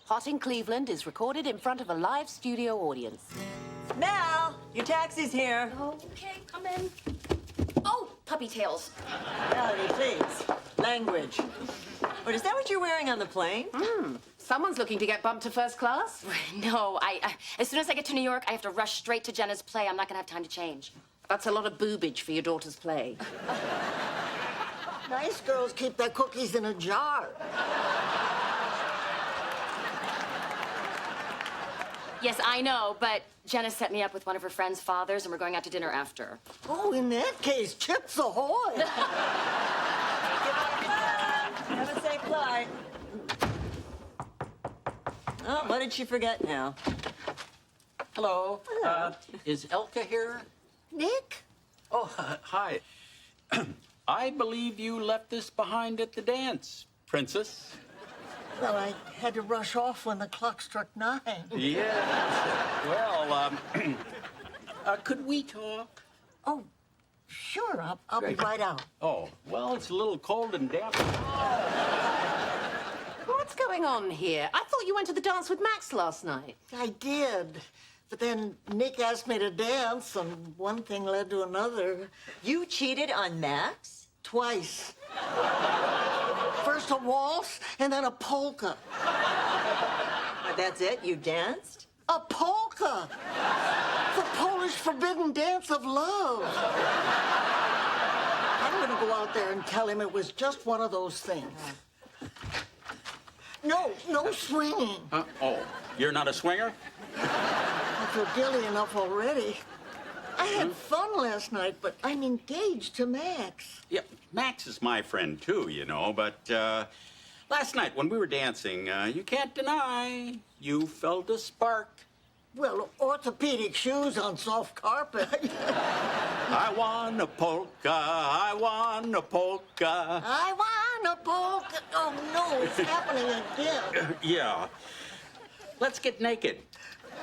Hot in Cleveland is recorded in front of a live studio audience. Mel, your taxi's here. Okay, come in. Oh, puppy tails. Melanie, please. Language. Or is that what you're wearing on the plane? Someone's looking to get bumped to first class. No, as soon as I get to New York, I have to rush straight to Jenna's play. I'm not gonna have time to change. That's a lot of boobage for your daughter's play. Nice girls keep their cookies in a jar. Yes, I know, but Jenna set me up with one of her friend's fathers, and we're going out to dinner after. Oh, in that case, chips ahoy. Have a safe flight. Oh, what did she forget now? Hello. Is Elka here? Nick? Oh, hi. I believe you left this behind at the dance, Princess. Well, I had to rush off when the clock struck 9. Yes. Well, could we talk? Oh, sure. I'll be right out. Oh, well, it's a little cold and damp. What's going on here? I thought you went to the dance with Max last night. I did. But then Nick asked me to dance, and one thing led to another. You cheated on Max? Twice. First a waltz, and then a polka. That's it? You danced? A polka! The Polish forbidden dance of love. I'm gonna go out there and tell him it was just one of those things. No swinging. Oh, you're not a swinger? I feel guilty enough already. I had fun last night, but I'm engaged to Max. Yeah, Max is my friend, too, you know, but last night when we were dancing, you can't deny you felt a spark. Well, orthopedic shoes on soft carpet. I want a polka, I want a polka. I want a polka. Oh, no, it's happening again. Yeah. Let's get naked.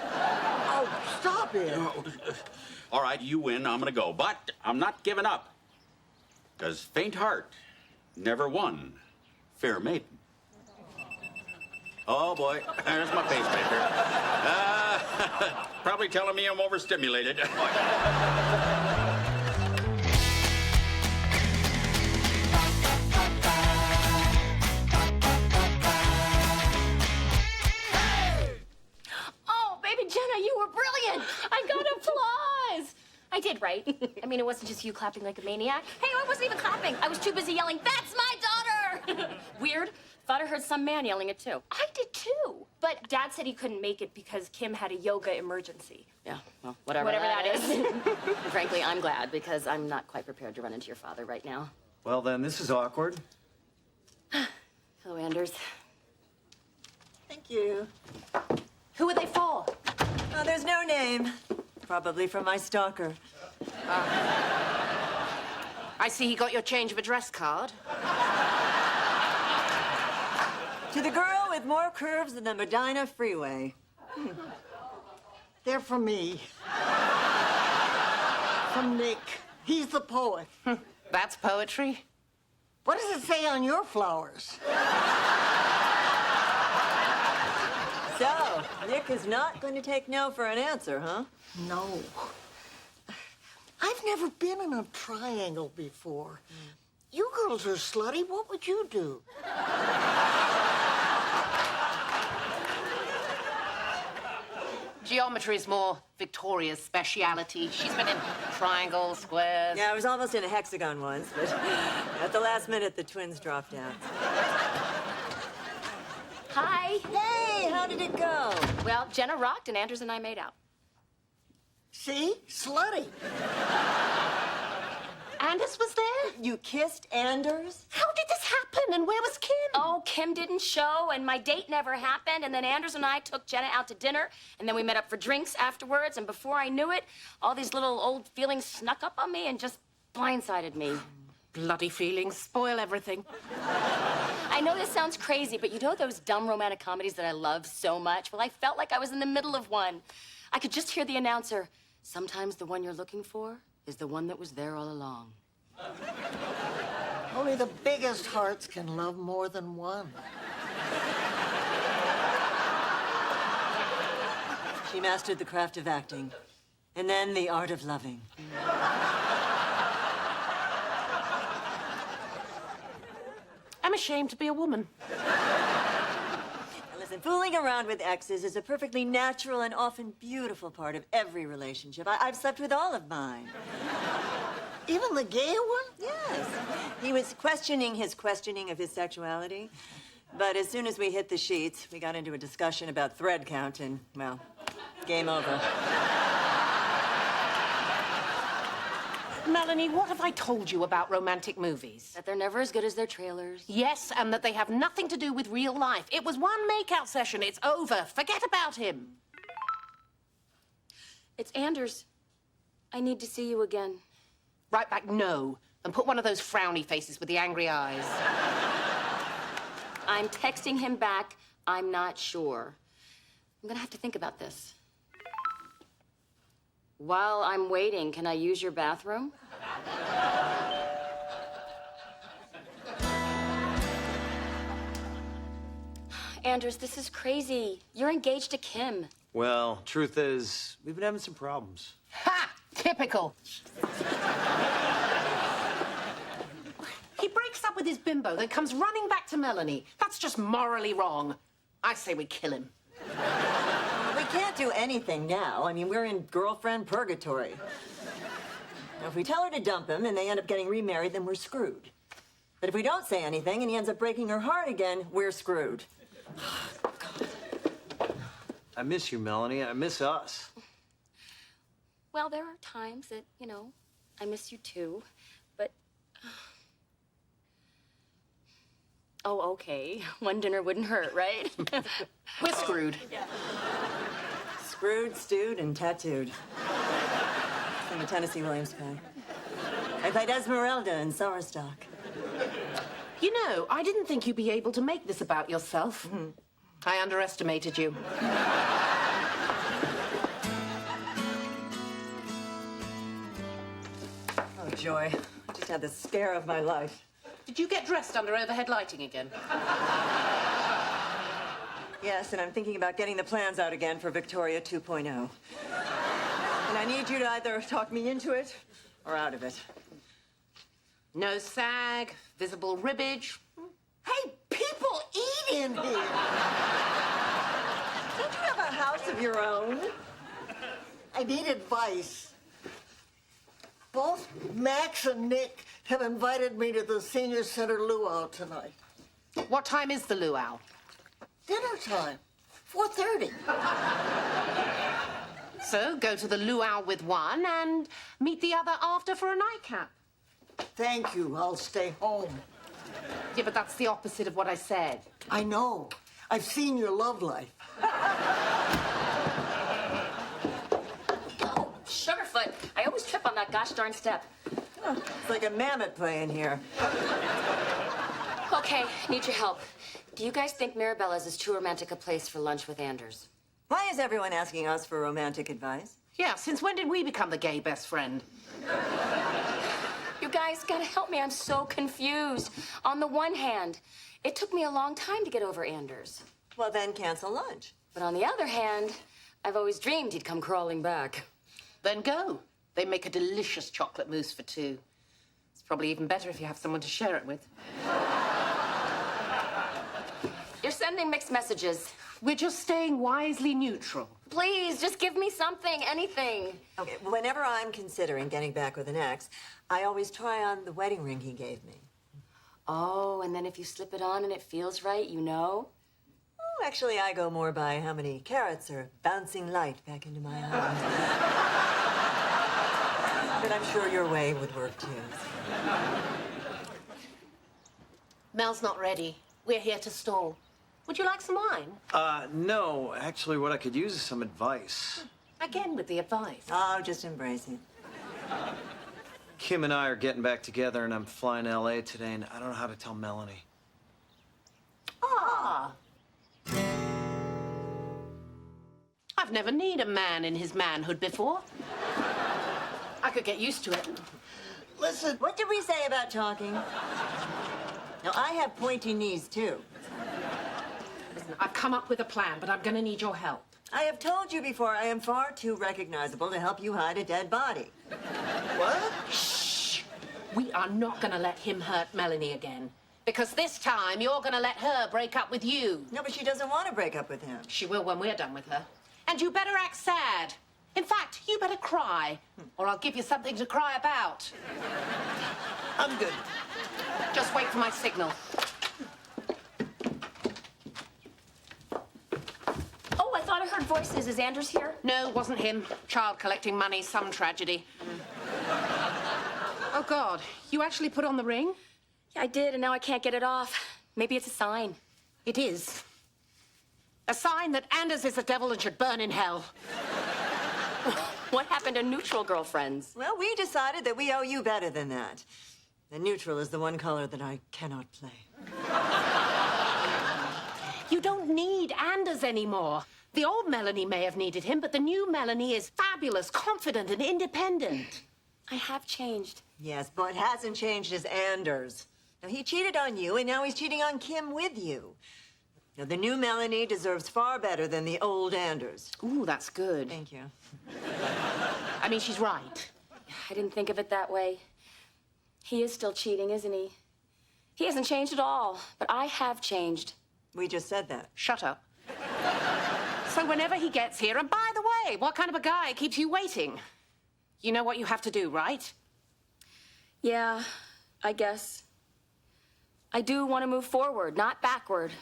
Oh, stop it. All right, you win, I'm gonna go. But I'm not giving up. Because faint heart never won fair maiden. Oh, boy, there's my pacemaker. Probably telling me I'm overstimulated. Oh, baby Jenna, you were brilliant! I got applause! I did, right? I mean, it wasn't just you clapping like a maniac. Hey, I wasn't even clapping. I was too busy yelling, "That's my daughter!" Weird. Thought I heard some man yelling it, too. I did, too. But Dad said he couldn't make it because Kim had a yoga emergency. Yeah, well, whatever That is. Frankly, I'm glad because I'm not quite prepared to run into your father right now. Well, then, this is awkward. Hello, Anders. Thank you. Who are they for? Oh, there's no name. Probably from my stalker. I see he got your change of address card. To the girl with more curves than the Medina Freeway. They're from me. From Nick. He's the poet. That's poetry. What does it say on your flowers? So, Nick is not going to take no for an answer, huh? No. I've never been in a triangle before. You girls are slutty. What would you do? Geometry is more Victoria's speciality. She's been in triangles, squares. Yeah, I was almost in a hexagon once, but at the last minute, the twins dropped out. Hi. Hey, how did it go? Well, Jenna rocked and Anders and I made out. See? Slutty. Anders was there? You kissed Anders? How did this happen? And where was Kim? Oh, Kim didn't show, and my date never happened. And then Anders and I took Jenna out to dinner, and then we met up for drinks afterwards. And before I knew it, all these little old feelings snuck up on me and just blindsided me. Bloody feelings spoil everything. I know this sounds crazy, but you know those dumb romantic comedies that I love so much? Well, I felt like I was in the middle of one. I could just hear the announcer, "Sometimes the one you're looking for is the one that was there all along." Only the biggest hearts can love more than one. She mastered the craft of acting, and then the art of loving. I'm ashamed to be a woman. Now listen, fooling around with exes is a perfectly natural and often beautiful part of every relationship. I've slept with all of mine. Even the gay one? Yes. He was questioning his questioning of his sexuality. But as soon as we hit the sheets, we got into a discussion about thread count and, well, game over. Melanie, what have I told you about romantic movies? That they're never as good as their trailers. Yes, and that they have nothing to do with real life. It was one makeout session. It's over. Forget about him. It's Anders. I need to see you again. Right back, no. And put one of those frowny faces with the angry eyes. I'm texting him back. I'm not sure. I'm gonna have to think about this. While I'm waiting, can I use your bathroom? Anders, this is crazy. You're engaged to Kim. Well, truth is, we've been having some problems. Ha! Typical. He breaks up with his bimbo, then comes running back to Melanie. That's just morally wrong. I say we kill him. We can't do anything now. I mean, we're in girlfriend purgatory. Now, if we tell her to dump him and they end up getting remarried, then we're screwed. But if we don't say anything and he ends up breaking her heart again, we're screwed. I miss you, Melanie. I miss us. Well, there are times that, I miss you too, but... Oh, okay. One dinner wouldn't hurt, right? We're screwed. Screwed, stewed, and tattooed. From the Tennessee Williams play. I played Esmeralda in Sowerstock. You know, I didn't think you'd be able to make this about yourself. I underestimated you. Oh, joy. I just had the scare of my life. Did you get dressed under overhead lighting again? Yes, and I'm thinking about getting the plans out again for Victoria 2.0. And I need you to either talk me into it or out of it. No sag, visible ribbage. Hey, people eat in here. Don't you have a house of your own? I need advice. Both Max and Nick have invited me to the senior center luau tonight. What time is the luau? Dinner time, 4:30. So go to the luau with one and meet the other after for a nightcap. Thank you, I'll stay home. Yeah, but that's the opposite of what I said. I know. I've seen your love life. Oh, Sugarfoot. I always trip on that gosh darn step. Oh, it's like a mammoth playing here. Okay, need your help. Do you guys think Mirabella's is too romantic a place for lunch with Anders? Why is everyone asking us for romantic advice? Yeah, since when did we become the gay best friend? You guys gotta help me. I'm so confused. On the one hand, it took me a long time to get over Anders. Well, then cancel lunch. But on the other hand, I've always dreamed he'd come crawling back. Then go. They make a delicious chocolate mousse for two. It's probably even better if you have someone to share it with. You're sending mixed messages. We're just staying wisely neutral. Please, just give me something, anything. Okay, whenever I'm considering getting back with an ex, I always try on the wedding ring he gave me. Oh, and then if you slip it on and it feels right, you know? Oh, actually, I go more by how many carats are bouncing light back into my eyes. But I'm sure your way would work, too. Mel's not ready. We're here to stall. Would you like some wine? No. Actually, what I could use is some advice. Again with the advice. Oh, just embrace it. Kim and I are getting back together, and I'm flying to L.A. today, and I don't know how to tell Melanie. Ah. I've never known a man in his manhood before. I could get used to it. Listen, What did we say about talking? Now, I have pointy knees, too. Listen, I've come up with a plan, but I'm going to need your help. I have told you before, I am far too recognizable to help you hide a dead body. What? Shh! We are not going to let him hurt Melanie again. Because this time, you're going to let her break up with you. No, but she doesn't want to break up with him. She will when we're done with her. And you better act sad. In fact, you better cry, or I'll give you something to cry about. I'm good. Just wait for my signal. Oh, I thought I heard voices. Is Anders here? No, it wasn't him. Child collecting money, some tragedy. Oh, God. You actually put on the ring? Yeah, I did, and now I can't get it off. Maybe it's a sign. It is. A sign that Anders is the devil and should burn in hell. What happened to neutral girlfriends? Well, we decided that we owe you better than that. And neutral is the one color that I cannot play. You don't need Anders anymore. The old Melanie may have needed him, but the new Melanie is fabulous, confident, and independent. I have changed. Yes, but what hasn't changed is Anders. Now, he cheated on you, and now he's cheating on Kim with you. Now, the new Melanie deserves far better than the old Anders. Ooh, that's good. Thank you. I mean, she's right. I didn't think of it that way. He is still cheating, isn't he? He hasn't changed at all, but I have changed. We just said that. Shut up. So whenever he gets here, and by the way, what kind of a guy keeps you waiting? You know what you have to do, right? Yeah, I guess. I do want to move forward, not backward.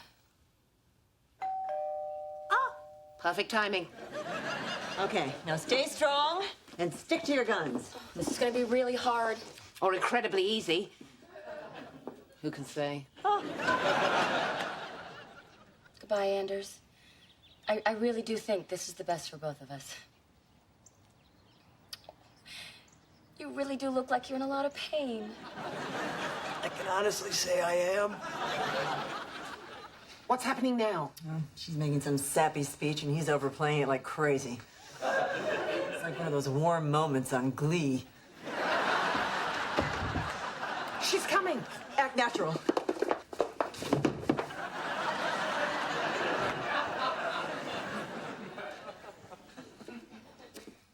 Ah, perfect timing. Okay, now stay strong and stick to your guns. This is going to be really hard. Or incredibly easy. Who can say? Goodbye, Anders. I really do think this is the best for both of us. You really do look like you're in a lot of pain. I can honestly say I am. What's happening now? She's making some sappy speech, and he's overplaying it like crazy. It's like one of those warm moments on Glee. She's coming. Act natural.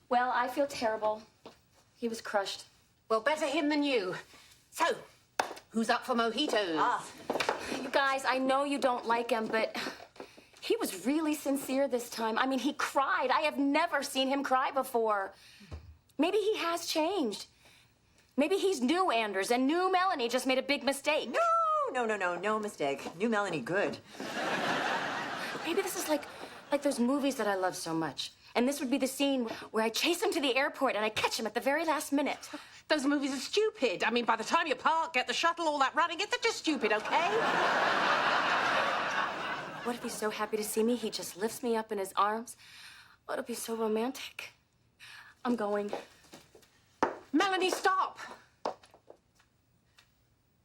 Well, I feel terrible. He was crushed. Well, better him than you. So, who's up for mojitos? You guys, I know you don't like him, but he was really sincere this time. I mean, he cried. I have never seen him cry before. Maybe he has changed. Maybe he's new Anders, and new Melanie just made a big mistake. No mistake. New Melanie, good. Maybe this is like those movies that I love so much. And this would be the scene where I chase him to the airport and I catch him at the very last minute. Those movies are stupid. I mean, by the time you park, get the shuttle, all that running, it's just stupid, okay? What if he's so happy to see me, he just lifts me up in his arms? Oh, it'll be so romantic. I'm going. Melanie, stop!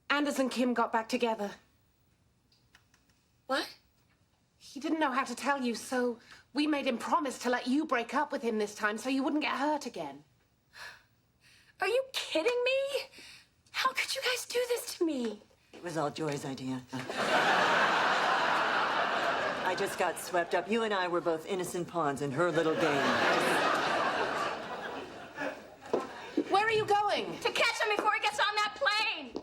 Anders and Kim got back together. What? He didn't know how to tell you, so we made him promise to let you break up with him this time so you wouldn't get hurt again. Are you kidding me? How could you guys do this to me? It was all Joy's idea. I just got swept up. You and I were both innocent pawns in her little game. Where are you going? To catch him before he gets on that plane!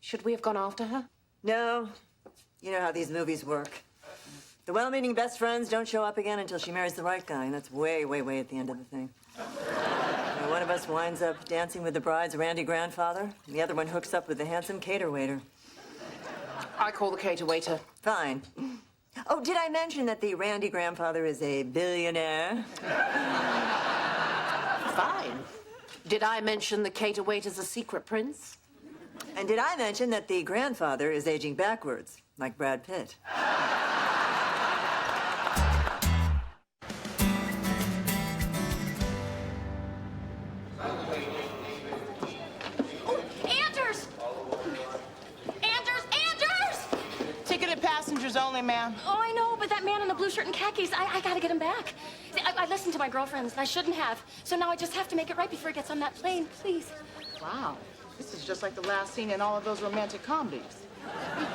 Should we have gone after her? No. You know how these movies work. The well-meaning best friends don't show up again until she marries the right guy, and that's way, way, way at the end of the thing. And one of us winds up dancing with the bride's randy grandfather, and the other one hooks up with the handsome cater waiter. I call the cater waiter. Fine. Oh, did I mention that the randy grandfather is a billionaire? Fine. Did I mention the cater waiter's a secret prince? And did I mention that the grandfather is aging backwards, like Brad Pitt? Anders! Anders! Ticketed passengers only, ma'am. Oh, I know, but that man in the blue shirt and khakis, I gotta get him back. I listened to my girlfriends, and I shouldn't have. So now I just have to make it right before he gets on that plane, please. Wow. This is just like the last scene in all of those romantic comedies.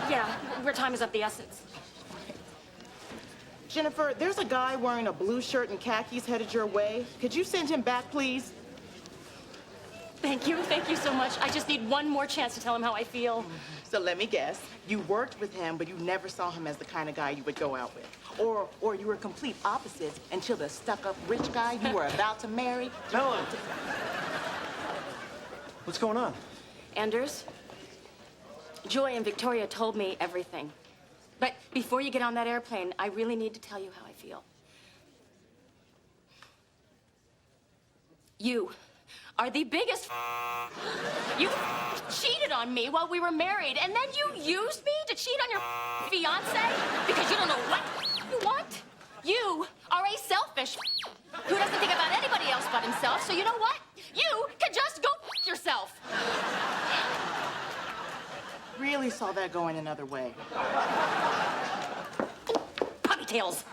Yeah, where time is of the essence. Jennifer, there's a guy wearing a blue shirt and khakis headed your way. Could you send him back, please? Thank you so much. I just need one more chance to tell him how I feel. So let me guess. You worked with him, but you never saw him as the kind of guy you would go out with. Or you were complete opposites until the stuck-up rich guy you were about to marry. Melanie! What's going on? Anders, Joy and Victoria told me everything. But before you get on that airplane, I really need to tell you how I feel. You are the biggest. You cheated on me while we were married, and then you used me to cheat on your fiance because you don't know what you want. You are a selfish who doesn't think about anybody else but himself. So you know what? You can just go yourself. Really saw that going another way. Ponytails.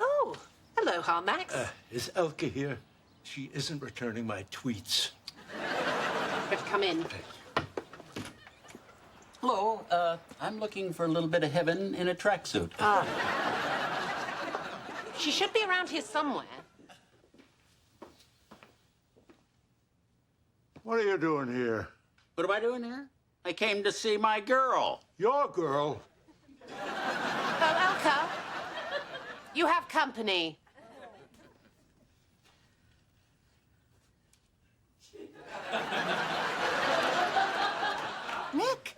Oh, hello, Max. Is Elka here? She isn't returning my tweets. Better come in. Hello, I'm looking for a little bit of heaven in a tracksuit. She should be around here somewhere. What are you doing here? What am I doing here? I came to see my girl. Your girl? Oh, Elka, you have company. Nick,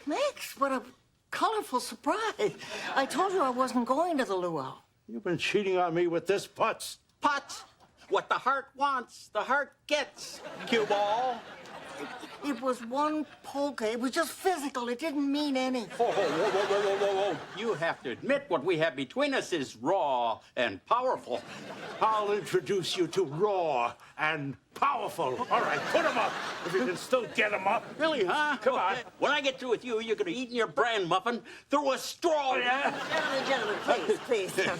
Max, what a colorful surprise. I told you I wasn't going to the luau. You've been cheating on me with this putz. Pot. What the heart wants, the heart gets. Cue ball. It was one polka. It was just physical. It didn't mean anything. Whoa, whoa, whoa, whoa, whoa, whoa, whoa. You have to admit what we have between us is raw and powerful. I'll introduce you to raw and powerful. All right, put him up. If you can still get him up. Really, huh? Come on. When I get through with you, you're gonna eat your bran muffin through a straw. Yeah? Gentlemen, please. Now,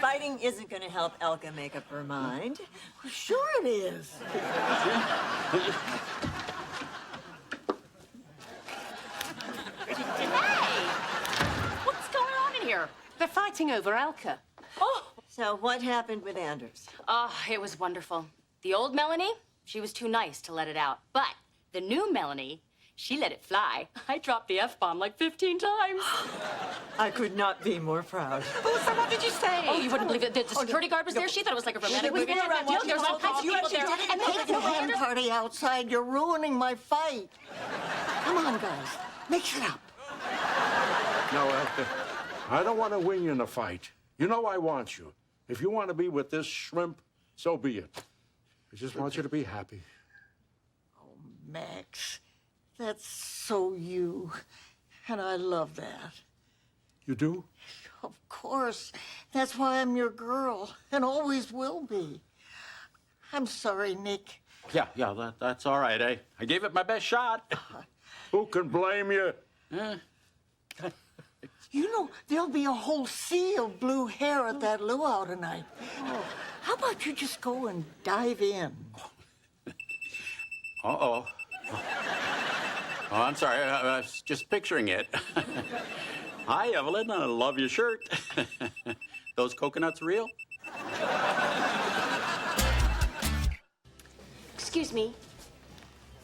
fighting isn't going to help Elka make up her mind. Sure it is. Hey! What's going on in here? They're fighting over Elka. Oh, So what happened with Anders? it was wonderful. The old Melanie, she was too nice to let it out. But the new Melanie, she let it fly. I dropped the F-bomb like 15 times. I could not be more proud. Oh, so what did you say? Oh, you wouldn't believe it. The security guard was there. She thought it was like a romantic movie. around watching There's all the kinds of people there. And Take the hen party outside. You're ruining my fight. Come on, guys. Mix it up. No, Elka. I don't want to win you in a fight. You know I want you. If you want to be with this shrimp, so be it. I just want you to be happy. Max, that's so you. And I love that. You do? Of course. That's why I'm your girl and always will be. I'm sorry, Nick. Yeah, that's all right. I gave it my best shot. Who can blame you? You know, there'll be a whole sea of blue hair at that luau tonight. Oh, how about you just go and dive in? Uh-oh. Oh, I'm sorry. I was just picturing it. Hi, Evelyn. I love your shirt. Those coconuts real? Excuse me.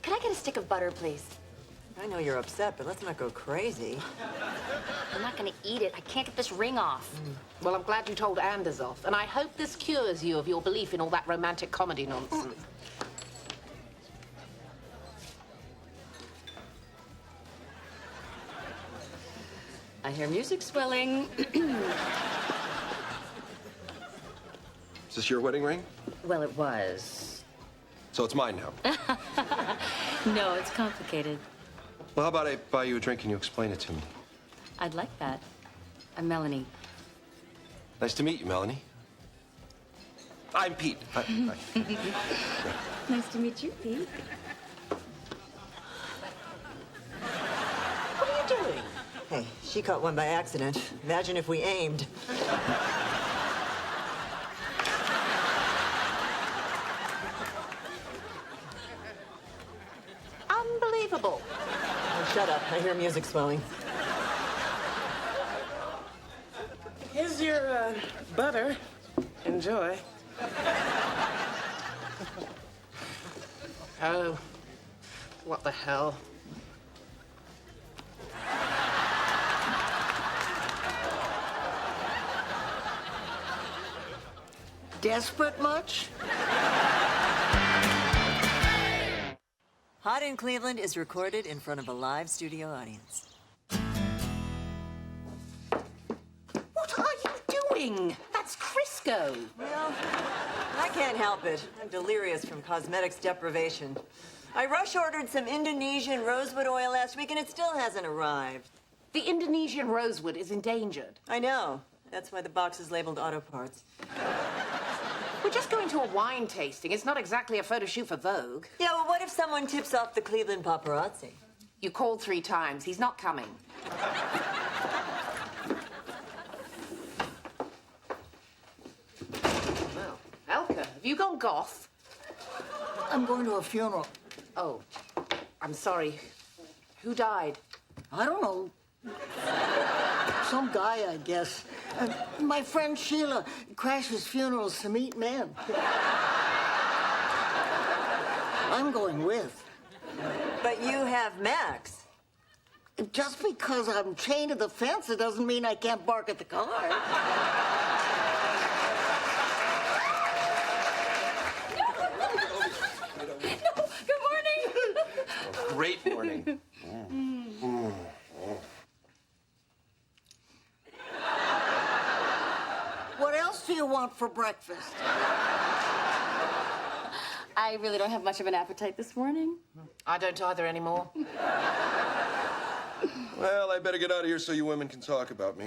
Can I get a stick of butter, please? I know you're upset, but let's not go crazy. I'm not gonna eat it. I can't get this ring off. Well, I'm glad you told Anders off, and I hope this cures you of your belief in all that romantic comedy nonsense. I hear music swelling. Is this your wedding ring? Well, it was. So it's mine now. No, it's complicated. Well, how about I buy you a drink and you explain it to me? I'd like that. I'm Melanie. Nice to meet you, Melanie. I'm Pete. Hi. Nice to meet you, Pete. What are you doing? Hey, she caught one by accident. Imagine if we aimed. unbelievable. Oh, shut up. I hear music swelling. Here's your butter. Enjoy. Oh, what the hell? Desperate much? Hot in Cleveland is recorded in front of a live studio audience. What are you doing? That's Crisco. Well, I can't help it. I'm delirious from cosmetics deprivation. I rush ordered some Indonesian rosewood oil last week and it still hasn't arrived. The Indonesian rosewood is endangered. I know. That's why the box is labeled auto parts. We're just going to a wine tasting. It's not exactly a photo shoot for Vogue. Yeah, well, what if someone tips off the Cleveland paparazzi? You called 3 times. He's not coming. Well, Elka, have you gone goth? I'm going to a funeral. Oh, I'm sorry. Who died? I don't know. Some guy, I guess. My friend Sheila crashes funerals to meet men. I'm going with. But you have Max. Just because I'm chained to the fence, it doesn't mean I can't bark at the car. Good morning. Great morning. What else do you want for breakfast? I really don't have much of an appetite this morning. I don't either anymore. Well, I better get out of here so you women can talk about me.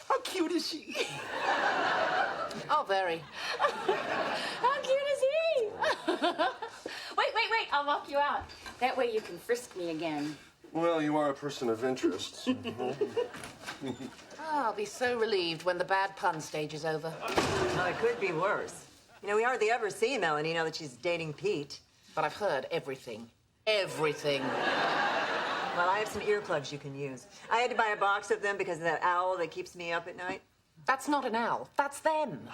How cute is she? Oh, very. How cute is he? Wait. I'll walk you out. That way you can frisk me again. Well, you are a person of interest. Oh, I'll be so relieved when the bad pun stage is over. Oh, it could be worse. You know, we hardly ever see Melanie now that she's dating Pete. But I've heard everything. Everything. Well, I have some earplugs you can use. I had to buy a box of them because of that owl that keeps me up at night. That's not an owl. That's them.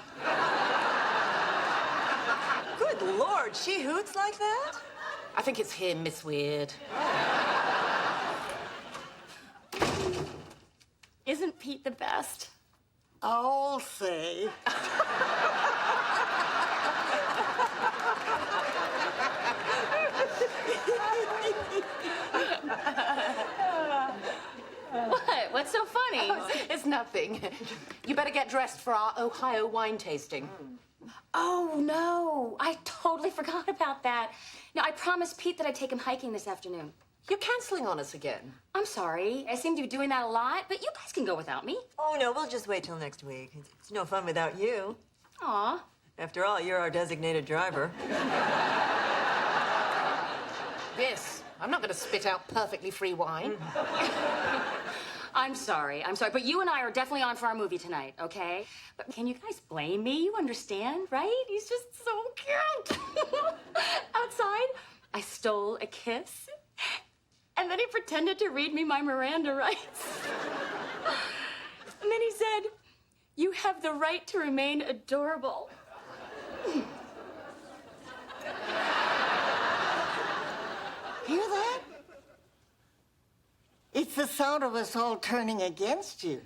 Good Lord, she hoots like that? I think it's him, Miss Weird. Isn't Pete the best? I'll say. What? What's so funny? It's nothing. You better get dressed for our Ohio wine tasting. Oh, no. I totally forgot about that. No, I promised Pete that I'd take him hiking this afternoon. You're canceling on us again. I'm sorry. I seem to be doing that a lot, but you guys can go without me. Oh, no, we'll just wait till next week. It's no fun without you. Aw. After all, you're our designated driver. Yes, I'm not going to spit out perfectly free wine. I'm sorry, but you and I are definitely on for our movie tonight, okay? But can you guys blame me? You understand, right? He's just so cute. Outside, I stole a kiss, and then he pretended to read me my Miranda rights. And then he said, "You have the right to remain adorable." Hear that? It's the sound of us all turning against you.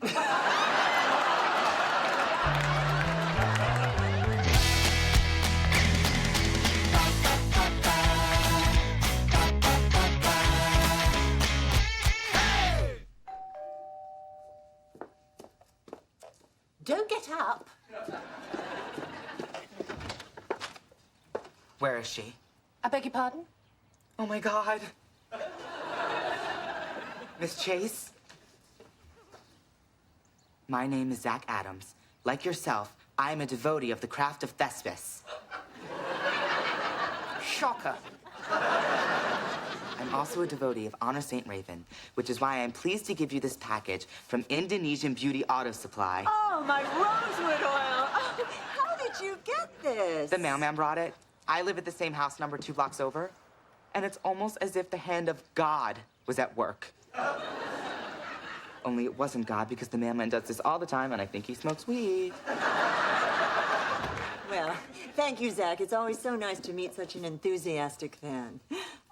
Don't get up. Where is she? I beg your pardon? Oh my God. Miss Chase? My name is Zach Adams. Like yourself, I am a devotee of the craft of Thespis. Shocker. I'm also a devotee of Honor Saint Raven, which is why I'm pleased to give you this package from Indonesian Beauty Auto Supply. Oh, my rosewood oil. Oh, how did you get this? The mailman brought it. I live at the same house number 2 blocks over. And it's almost as if the hand of God was at work. Only it wasn't God because the mailman does this all the time and I think he smokes weed. Well, thank you, Zach. It's always so nice to meet such an enthusiastic fan.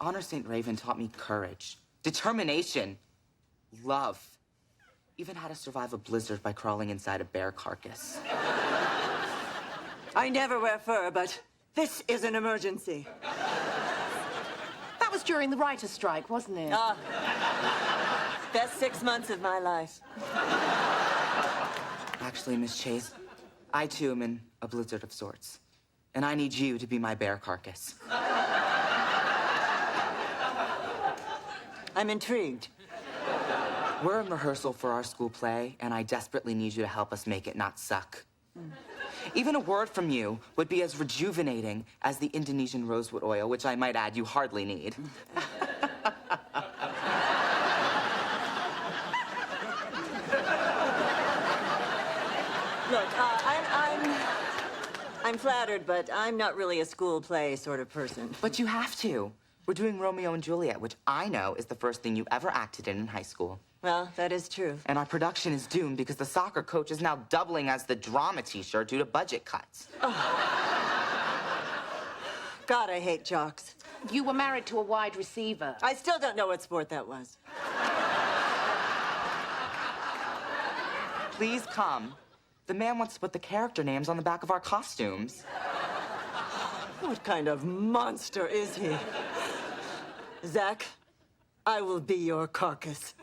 Honor St. Raven taught me courage, determination, love. Even how to survive a blizzard by crawling inside a bear carcass. I never wear fur, but this is an emergency. That was during the writer's strike, wasn't it? Best 6 months of my life. Actually, Miss Chase, I too am in a blizzard of sorts. And I need you to be my bear carcass. I'm intrigued. We're in rehearsal for our school play, and I desperately need you to help us make it not suck. Even a word from you would be as rejuvenating as the Indonesian rosewood oil, which I might add you hardly need. Look, I'm flattered, but I'm not really a school play sort of person. But you have to. We're doing Romeo and Juliet, which I know is the first thing you ever acted in high school. Well, that is true. And our production is doomed because the soccer coach is now doubling as the drama teacher due to budget cuts. God, I hate jocks. You were married to a wide receiver. I still don't know what sport that was. Please come. The man wants to put the character names on the back of our costumes. What kind of monster is he? Zach, I will be your carcass.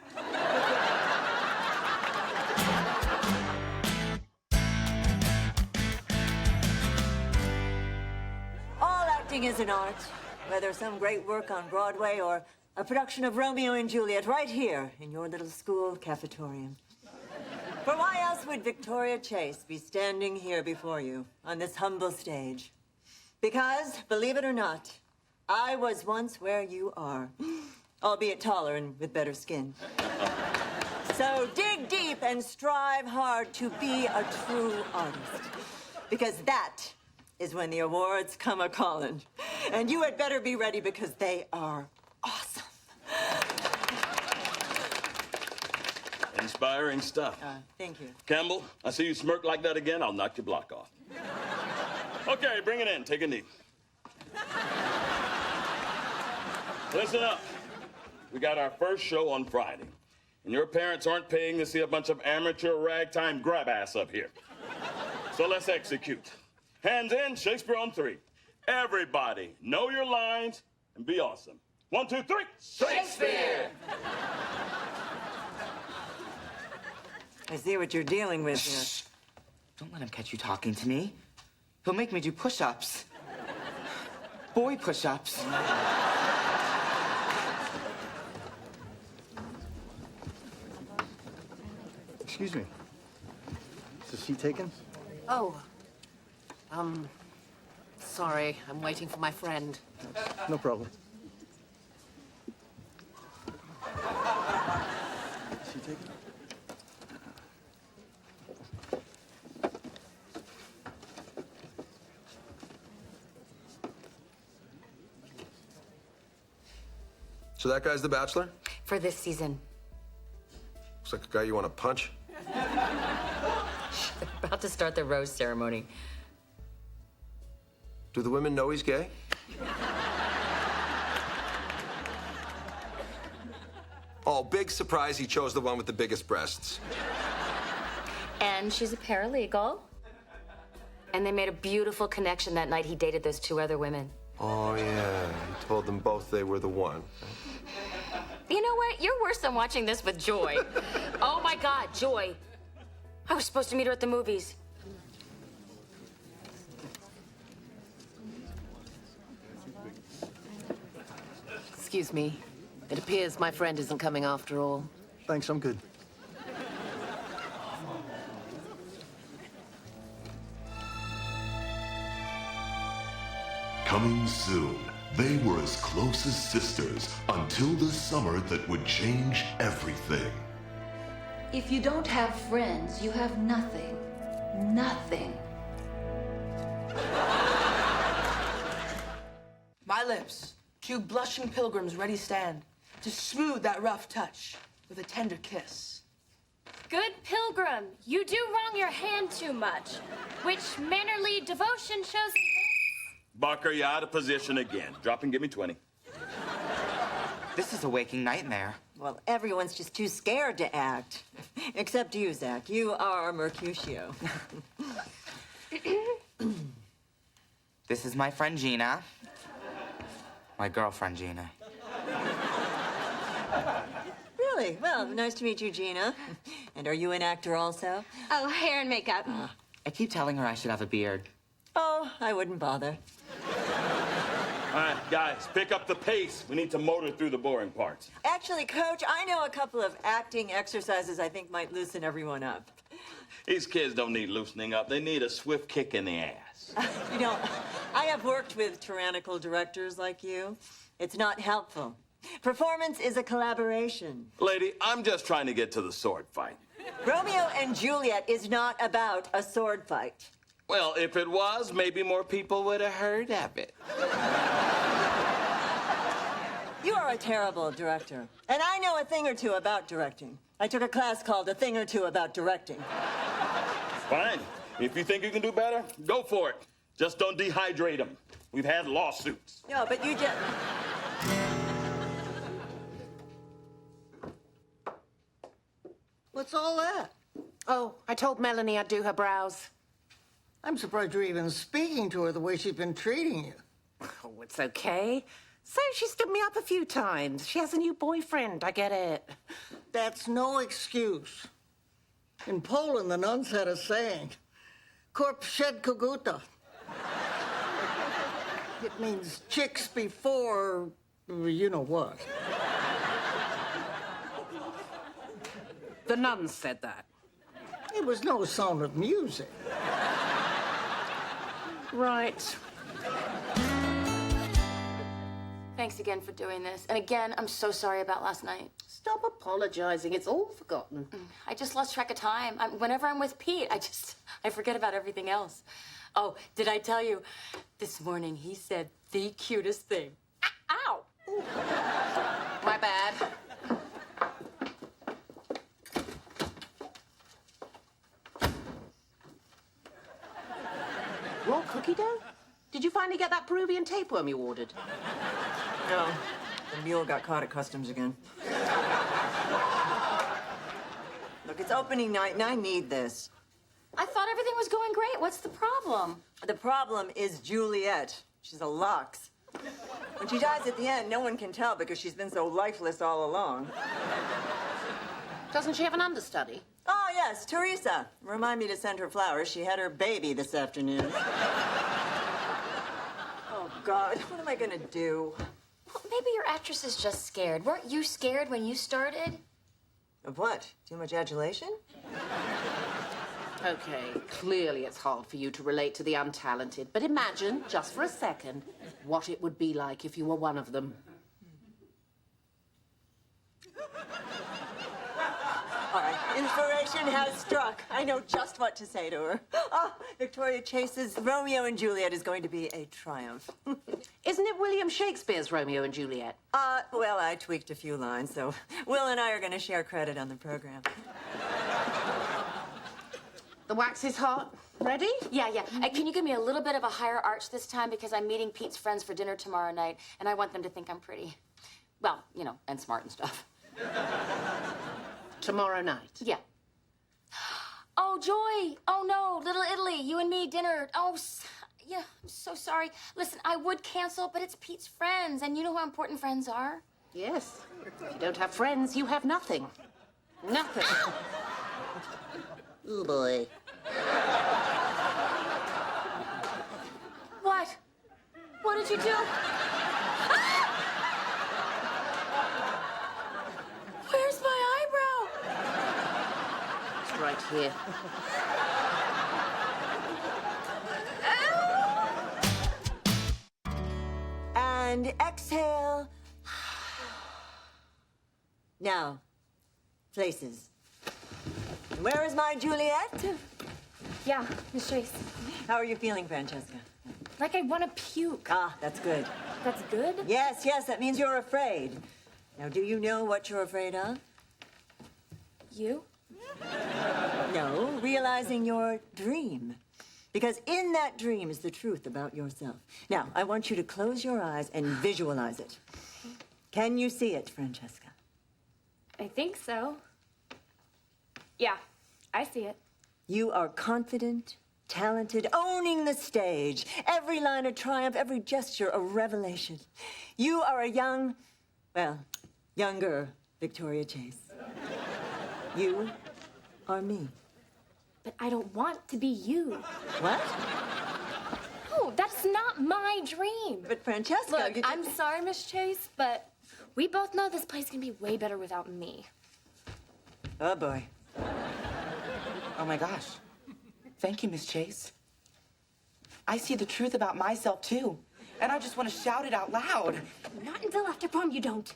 All acting is an art, whether some great work on Broadway or a production of Romeo and Juliet right here in your little school cafetorium. For why else would Victoria Chase be standing here before you on this humble stage? Because, believe it or not, I was once where you are, albeit taller and with better skin. So dig deep and strive hard to be a true artist. Because that is when the awards come a-calling. And you had better be ready because they are awesome. Inspiring stuff. Thank you. Campbell, I see you smirk like that again, I'll knock your block off. Okay, bring it in. Take a knee. Listen up. We got our first show on Friday, and your parents aren't paying to see a bunch of amateur ragtime grab ass up here. So let's execute. Hands in, Shakespeare on 3. Everybody, know your lines and be awesome. 1, 2, 3. Shakespeare! I see what you're dealing with here. Shh. Don't let him catch you talking to me. He'll make me do push-ups. Boy push-ups. Excuse me. Is the seat taken? Oh. Sorry. I'm waiting for my friend. No problem. Seat taken? So that guy's the Bachelor? For this season. Looks like a guy you want to punch. They're about to start the rose ceremony. Do the women know he's gay? Oh, big surprise, he chose the one with the biggest breasts. And she's a paralegal. And they made a beautiful connection that night he dated those 2 other women. Oh, yeah. He told them both they were the one. You know what? You're worse than watching this with Joy. Oh, my God, Joy. I was supposed to meet her at the movies. Excuse me. It appears my friend isn't coming after all. Thanks, I'm good. Coming soon, they were as close as sisters until the summer that would change everything. If you don't have friends, you have nothing. Nothing. lips, two blushing pilgrims ready stand to smooth that rough touch with a tender kiss. Good pilgrim, you do wrong your hand too much. Which mannerly devotion shows me this? Barker, you're out of position again. Drop and give me 20. This is a waking nightmare. Well, everyone's just too scared to act. Except you, Zach. You are Mercutio. This is my friend Gina. My girlfriend Gina. Really? Well, nice to meet you, Gina. And are you an actor also? Oh, hair and makeup. I keep telling her I should have a beard. Oh, I wouldn't bother. All right, guys, pick up the pace. We need to motor through the boring parts. Actually, Coach, I know a couple of acting exercises I think might loosen everyone up. These kids don't need loosening up. They need a swift kick in the ass. You know, I have worked with tyrannical directors like you. It's not helpful. Performance is a collaboration. Lady, I'm just trying to get to the sword fight. Romeo and Juliet is not about a sword fight. Well, if it was, maybe more people would have heard of it. You are a terrible director. And I know a thing or two about directing. I took a class called A Thing or Two About Directing. Fine. If you think you can do better, go for it. Just don't dehydrate them. We've had lawsuits. No, but you just... What's all that? Oh, I told Melanie I'd do her brows. I'm surprised you're even speaking to her the way she's been treating you. Oh, it's okay. So she stood me up a few times. She has a new boyfriend, I get it. That's no excuse. In Poland, the nuns had a saying, Korp shed koguta. It means chicks before you know what. The nuns said that. It was no Sound of Music. Right. Thanks again for doing this. And again, I'm so sorry about last night. Stop apologizing. It's all forgotten. I just lost track of time. Whenever I'm with Pete, I forget about everything else. Oh, did I tell you? This morning, he said the cutest thing. Ow! My bad. Raw cookie dough? Did you finally get that Peruvian tapeworm you ordered? No. The mule got caught at customs again. Look, it's opening night, and I need this. I thought everything was going great. What's the problem? The problem is Juliet. She's a lox. When she dies at the end, no one can tell because she's been so lifeless all along. Doesn't she have an understudy? Oh, yes, Teresa. Remind me to send her flowers. She had her baby this afternoon. Oh, God, what am I gonna do? Well, maybe your actress is just scared. Weren't you scared when you started? Of what? Too much adulation? Okay, clearly it's hard for you to relate to the untalented, but imagine, just for a second, what it would be like if you were one of them. All right, inspiration has struck. I know just what to say to her. Oh, Victoria Chase's Romeo and Juliet is going to be a triumph. Isn't it William Shakespeare's Romeo and Juliet? Well, I tweaked a few lines, so Will and I are going to share credit on the program. The wax is hot. Ready? Yeah. Can you give me a little bit of a higher arch this time? Because I'm meeting Pete's friends for dinner tomorrow night, and I want them to think I'm pretty. Well, you know, and smart and stuff. Tomorrow night? Yeah. Oh, Joy. Oh, no. Little Italy. You and me, dinner. Oh, yeah. I'm so sorry. Listen, I would cancel, but it's Pete's friends, and you know how important friends are? Yes. If you don't have friends, you have nothing. Nothing. Oh, boy. What? What did you do? Where's my eyebrow? It's right here. And exhale. Now, places. Where is my Juliet? Yeah, Miss Chase. How are you feeling, Francesca? Like I want to puke. Ah, that's good. That's good? Yes, that means you're afraid. Now, do you know what you're afraid of? You? No, realizing your dream. Because in that dream is the truth about yourself. Now, I want you to close your eyes and visualize it. Can you see it, Francesca? I think so. Yeah, I see it. You are confident, talented, owning the stage. Every line a triumph, every gesture a revelation. You are a younger Victoria Chase. You are me. But I don't want to be you. What? No, that's not my dream. But Francesca... Look, I'm sorry, Miss Chase, but we both know this place can be way better without me. Oh, boy. Oh, my gosh. Thank you, Miss Chase. I see the truth about myself, too. And I just want to shout it out loud. Not until after prom, you don't.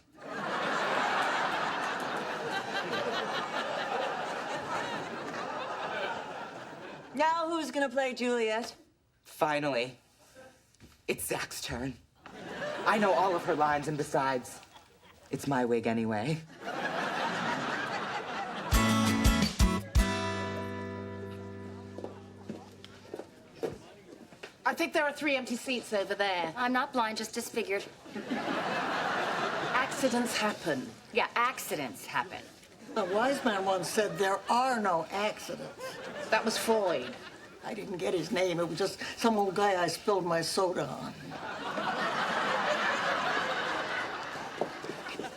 Now who's gonna play Juliet? Finally. It's Zach's turn. I know all of her lines, and besides, it's my wig anyway. I think there are 3 empty seats over there. I'm not blind, just disfigured. Accidents happen. Yeah, accidents happen. A wise man once said there are no accidents. That was Freud. I didn't get his name. It was just some old guy I spilled my soda on.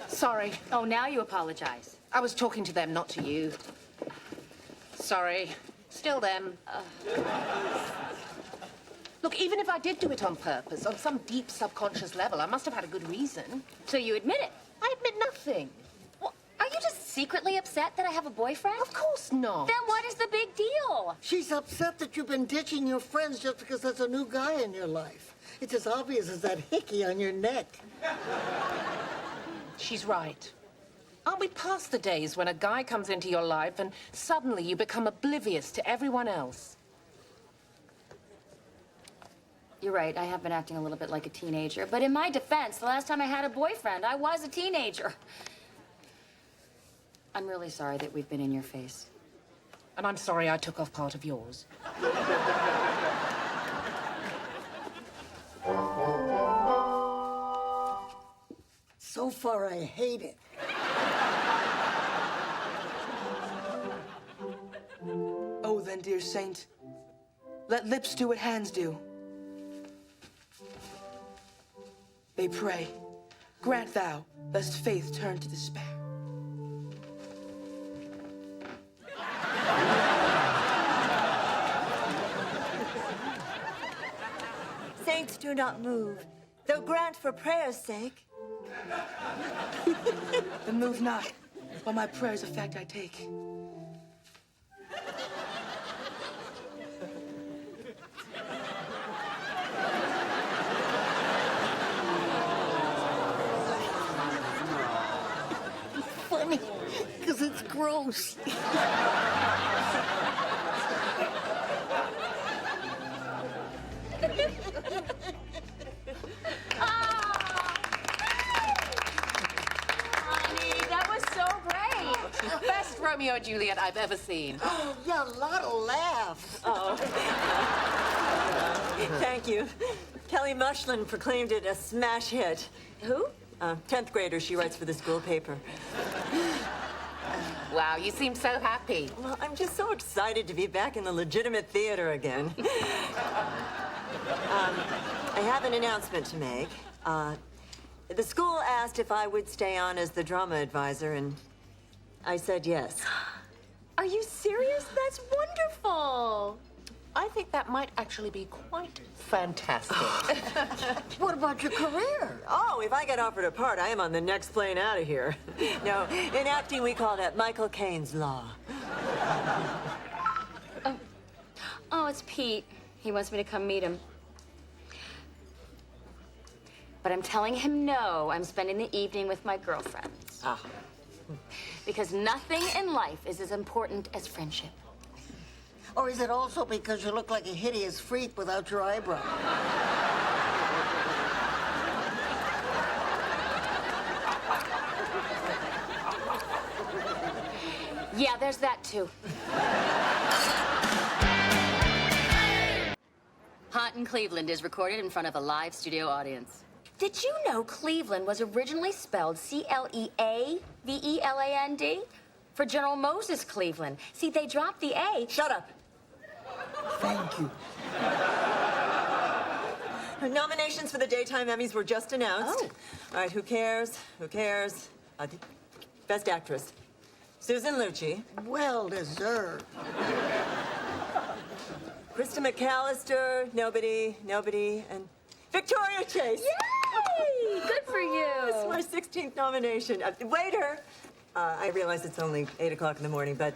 Sorry. Oh, now you apologize. I was talking to them, not to you. Sorry. Still them. Look, even if I did do it on purpose, on some deep subconscious level, I must have had a good reason. So you admit it? I admit nothing. Well, are you just secretly upset that I have a boyfriend? Of course not. Then what is the big deal? She's upset that you've been ditching your friends just because there's a new guy in your life. It's as obvious as that hickey on your neck. She's right. Aren't we past the days when a guy comes into your life and suddenly you become oblivious to everyone else? You're right, I have been acting a little bit like a teenager. But in my defense, the last time I had a boyfriend, I was a teenager. I'm really sorry that we've been in your face. And I'm sorry I took off part of yours. So far, I hate it. Oh, then, dear saint, let lips do what hands do. They pray, grant thou, lest faith turn to despair. Saints do not move, though grant for prayer's sake. Then move not, while my prayers effect I take. Funny, because it's gross. Best Romeo and Juliet I've ever seen. Oh, yeah, a lot of laughs. Oh. Thank you. Kelly Mushlin proclaimed it a smash hit. Who? 10th grader. She writes for the school paper. Wow, you seem so happy. Well, I'm just so excited to be back in the legitimate theater again. I have an announcement to make. The school asked if I would stay on as the drama advisor, and I said yes. Are you serious? That's wonderful. I think that might actually be quite fantastic. What about your career? Oh, if I get offered a part, I am on the next plane out of here. No, in acting, we call that Michael Caine's Law. Oh, it's Pete. He wants me to come meet him. But I'm telling him no. I'm spending the evening with my girlfriends. Ah. Because nothing in life is as important as friendship. Or is it also because you look like a hideous freak without your eyebrow? Yeah, there's that too. Haunt in Cleveland is recorded in front of a live studio audience. Did you know Cleveland was originally spelled C-L-E-A-V-E-L-A-N-D? For General Moses Cleveland. See, they dropped the A. Shut up. Thank you. Nominations for the Daytime Emmys were just announced. Oh. All right, who cares? Who cares? Best Actress. Susan Lucci. Well deserved. Krista McAllister, nobody, and Victoria Chase. Yay! Good for you. It's my 16th nomination. Waiter. I realize it's only 8 o'clock in the morning, but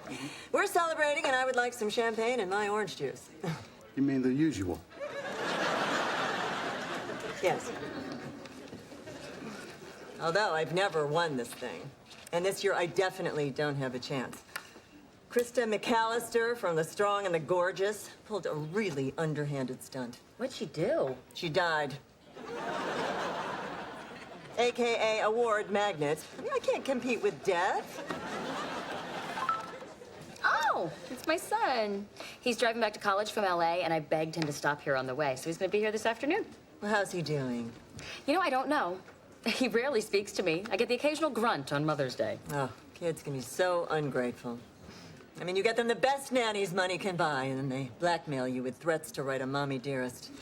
we're celebrating, and I would like some champagne and my orange juice. You mean the usual? Yes. Although I've never won this thing. And this year I definitely don't have a chance. Krista McAllister from The Strong and the Gorgeous pulled a really underhanded stunt. What'd she do? She died. AKA award magnet. I can't compete with death. Oh, it's my son. He's driving back to college from LA, and I begged him to stop here on the way, so he's gonna be here this afternoon. Well, how's he doing? You know, I don't know. He rarely speaks to me. I get the occasional grunt on Mother's Day. Oh, kids can be so ungrateful. I mean, you get them the best nannies money can buy, and then they blackmail you with threats to write a mommy dearest.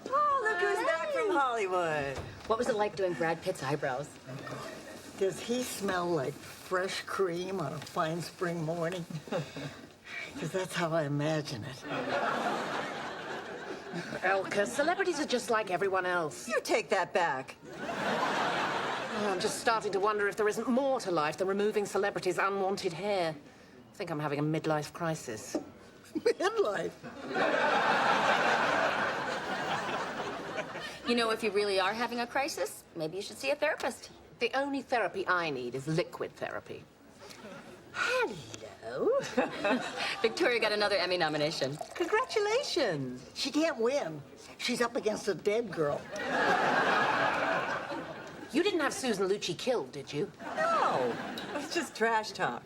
Oh, look who's back from Hollywood. What was it like doing Brad Pitt's eyebrows? Does he smell like fresh cream on a fine spring morning? Because that's how I imagine it. Elka, celebrities are just like everyone else. You take that back. Oh, I'm just starting to wonder if there isn't more to life than removing celebrities' unwanted hair. I think I'm having a midlife crisis. Midlife? You know, if you really are having a crisis, maybe you should see a therapist. The only therapy I need is liquid therapy. Hello. Victoria got another Emmy nomination. Congratulations. She can't win. She's up against a dead girl. You didn't have Susan Lucci killed, did you? No. It's just trash talk.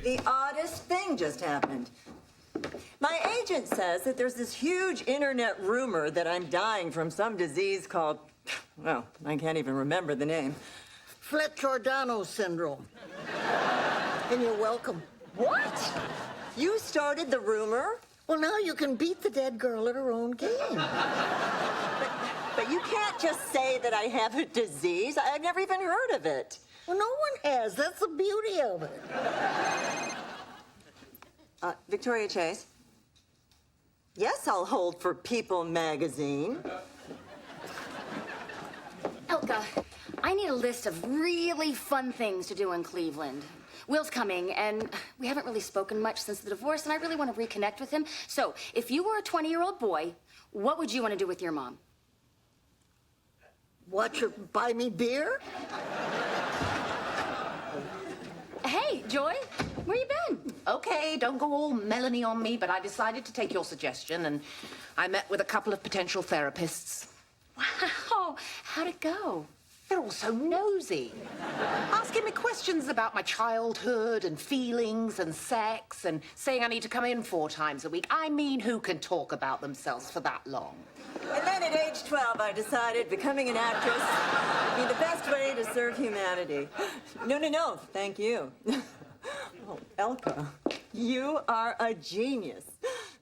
The oddest thing just happened. My agent says that there's this huge internet rumor that I'm dying from some disease called, well, I can't even remember the name. Fletch-Giordano syndrome. And you're welcome. What? You started the rumor? Well, now you can beat the dead girl at her own game. But you can't just say that I have a disease. I've never even heard of it. Well, no one has. That's the beauty of it. Victoria Chase. Yes, I'll hold for People magazine. Elka, I need a list of really fun things to do in Cleveland. Will's coming, and we haven't really spoken much since the divorce, and I really want to reconnect with him. So, if you were a 20-year-old boy, what would you want to do with your mom? Watch her buy me beer? Hey, Joy, where you been? Okay, don't go all Melanie on me, but I decided to take your suggestion, and I met with a couple of potential therapists. Wow, how'd it go? They're all so nosy. Asking me questions about my childhood and feelings and sex and saying I need to come in 4 times a week. I mean, who can talk about themselves for that long? And then at age 12, I decided becoming an actress would be the best way to serve humanity. No, thank you. Oh, Elka, you are a genius.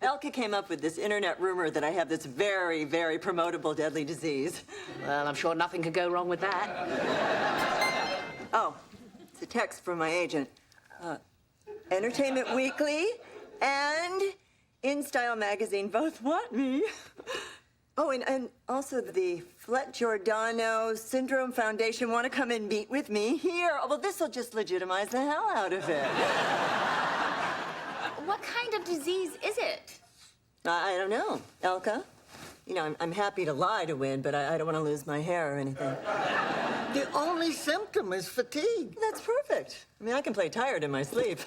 Elka came up with this internet rumor that I have this very, very promotable deadly disease. Well, I'm sure nothing could go wrong with that. Oh, it's a text from my agent. Entertainment Weekly and In Style magazine both want me. Oh, and also the Fletch-Giordano Syndrome Foundation want to come and meet with me here. Oh, well, this will just legitimize the hell out of it. What kind of disease is it? I don't know. Elka? You know, I'm happy to lie to win, but I don't want to lose my hair or anything. The only symptom is fatigue. That's perfect. I mean, I can play tired in my sleep.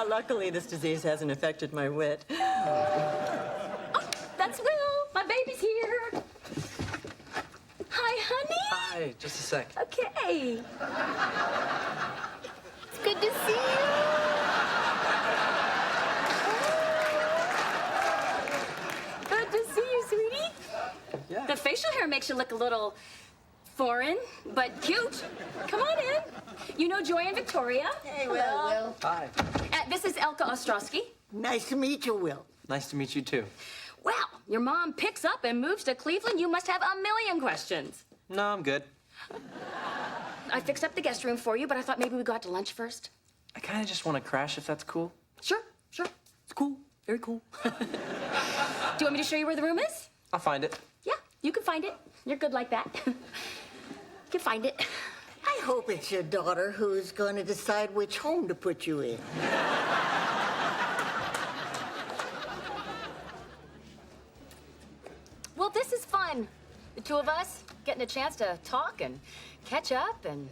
Luckily, this disease hasn't affected my wit. Oh, that's Will. My baby's here. Hi, honey. Hi, just a sec. Okay. It's good to see you. Good to see you, sweetie. Yeah. The facial hair makes you look a little foreign, but cute. Come on in. You know Joy and Victoria. Hey, Will. Hi. This is Elka Ostrowski. Nice to meet you, Will. Nice to meet you, too. Well, your mom picks up and moves to Cleveland. You must have a million questions. No, I'm good. I fixed up the guest room for you, but I thought maybe we go out to lunch first. I kind of just want to crash if that's cool. Sure. It's cool. Very cool. Do you want me to show you where the room is? I'll find it. Yeah, you can find it. You're good like that. You can find it. I hope it's your daughter who's going to decide which home to put you in. Well, this is fun. The two of us getting a chance to talk and catch up and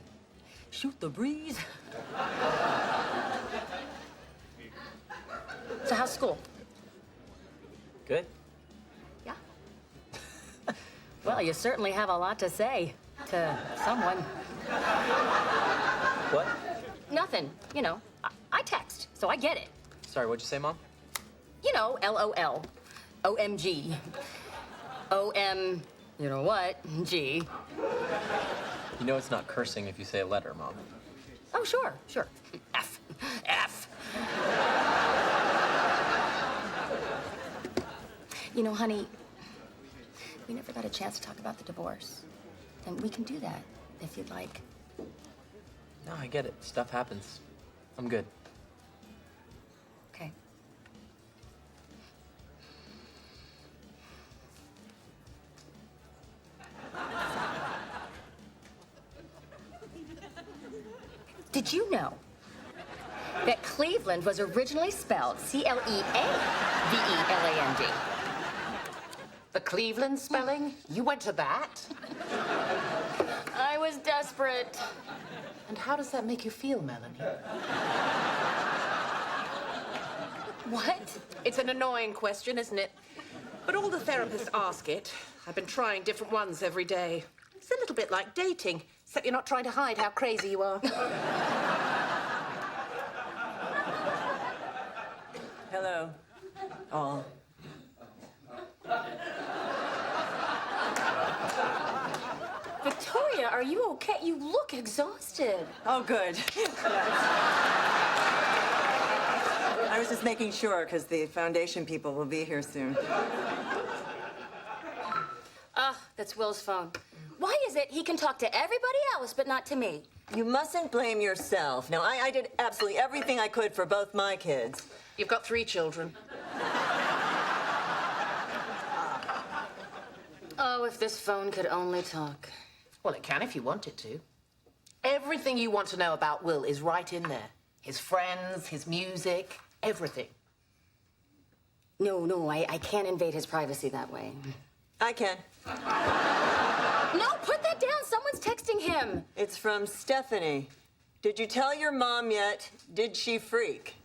shoot the breeze. So how's school? Good. Yeah. Well, you certainly have a lot to say to someone. What? Nothing. You know, I text, so I get it. Sorry, what'd you say, Mom? You know, LOL, OMG, OM, you know what, G. You know it's not cursing if you say a letter, Mom. Oh, sure. F. You know, honey, we never got a chance to talk about the divorce. And we can do that, if you'd like. No, I get it. Stuff happens. I'm good. Okay. Did you know that Cleveland was originally spelled C-L-E-A-V-E-L-A-N-D? The Cleveland spelling? You went to that? I was desperate. And how does that make you feel, Melanie? What? It's an annoying question, isn't it? But all the therapists ask it. I've been trying different ones every day. It's a little bit like dating, except you're not trying to hide how crazy you are. Hello, all. Victoria, are you okay? You look exhausted. Oh, good. I was just making sure, because the foundation people will be here soon. That's Will's phone. Why is it he can talk to everybody else, but not to me? You mustn't blame yourself. Now, I did absolutely everything I could for both my kids. You've got 3 children. Oh, if this phone could only talk. Well, it can if you want it to. Everything you want to know about Will is right in there. His friends, his music, everything. No, I can't invade his privacy that way. I can. No, put that down. Someone's texting him. It's from Stephanie. Did you tell your mom yet? Did she freak?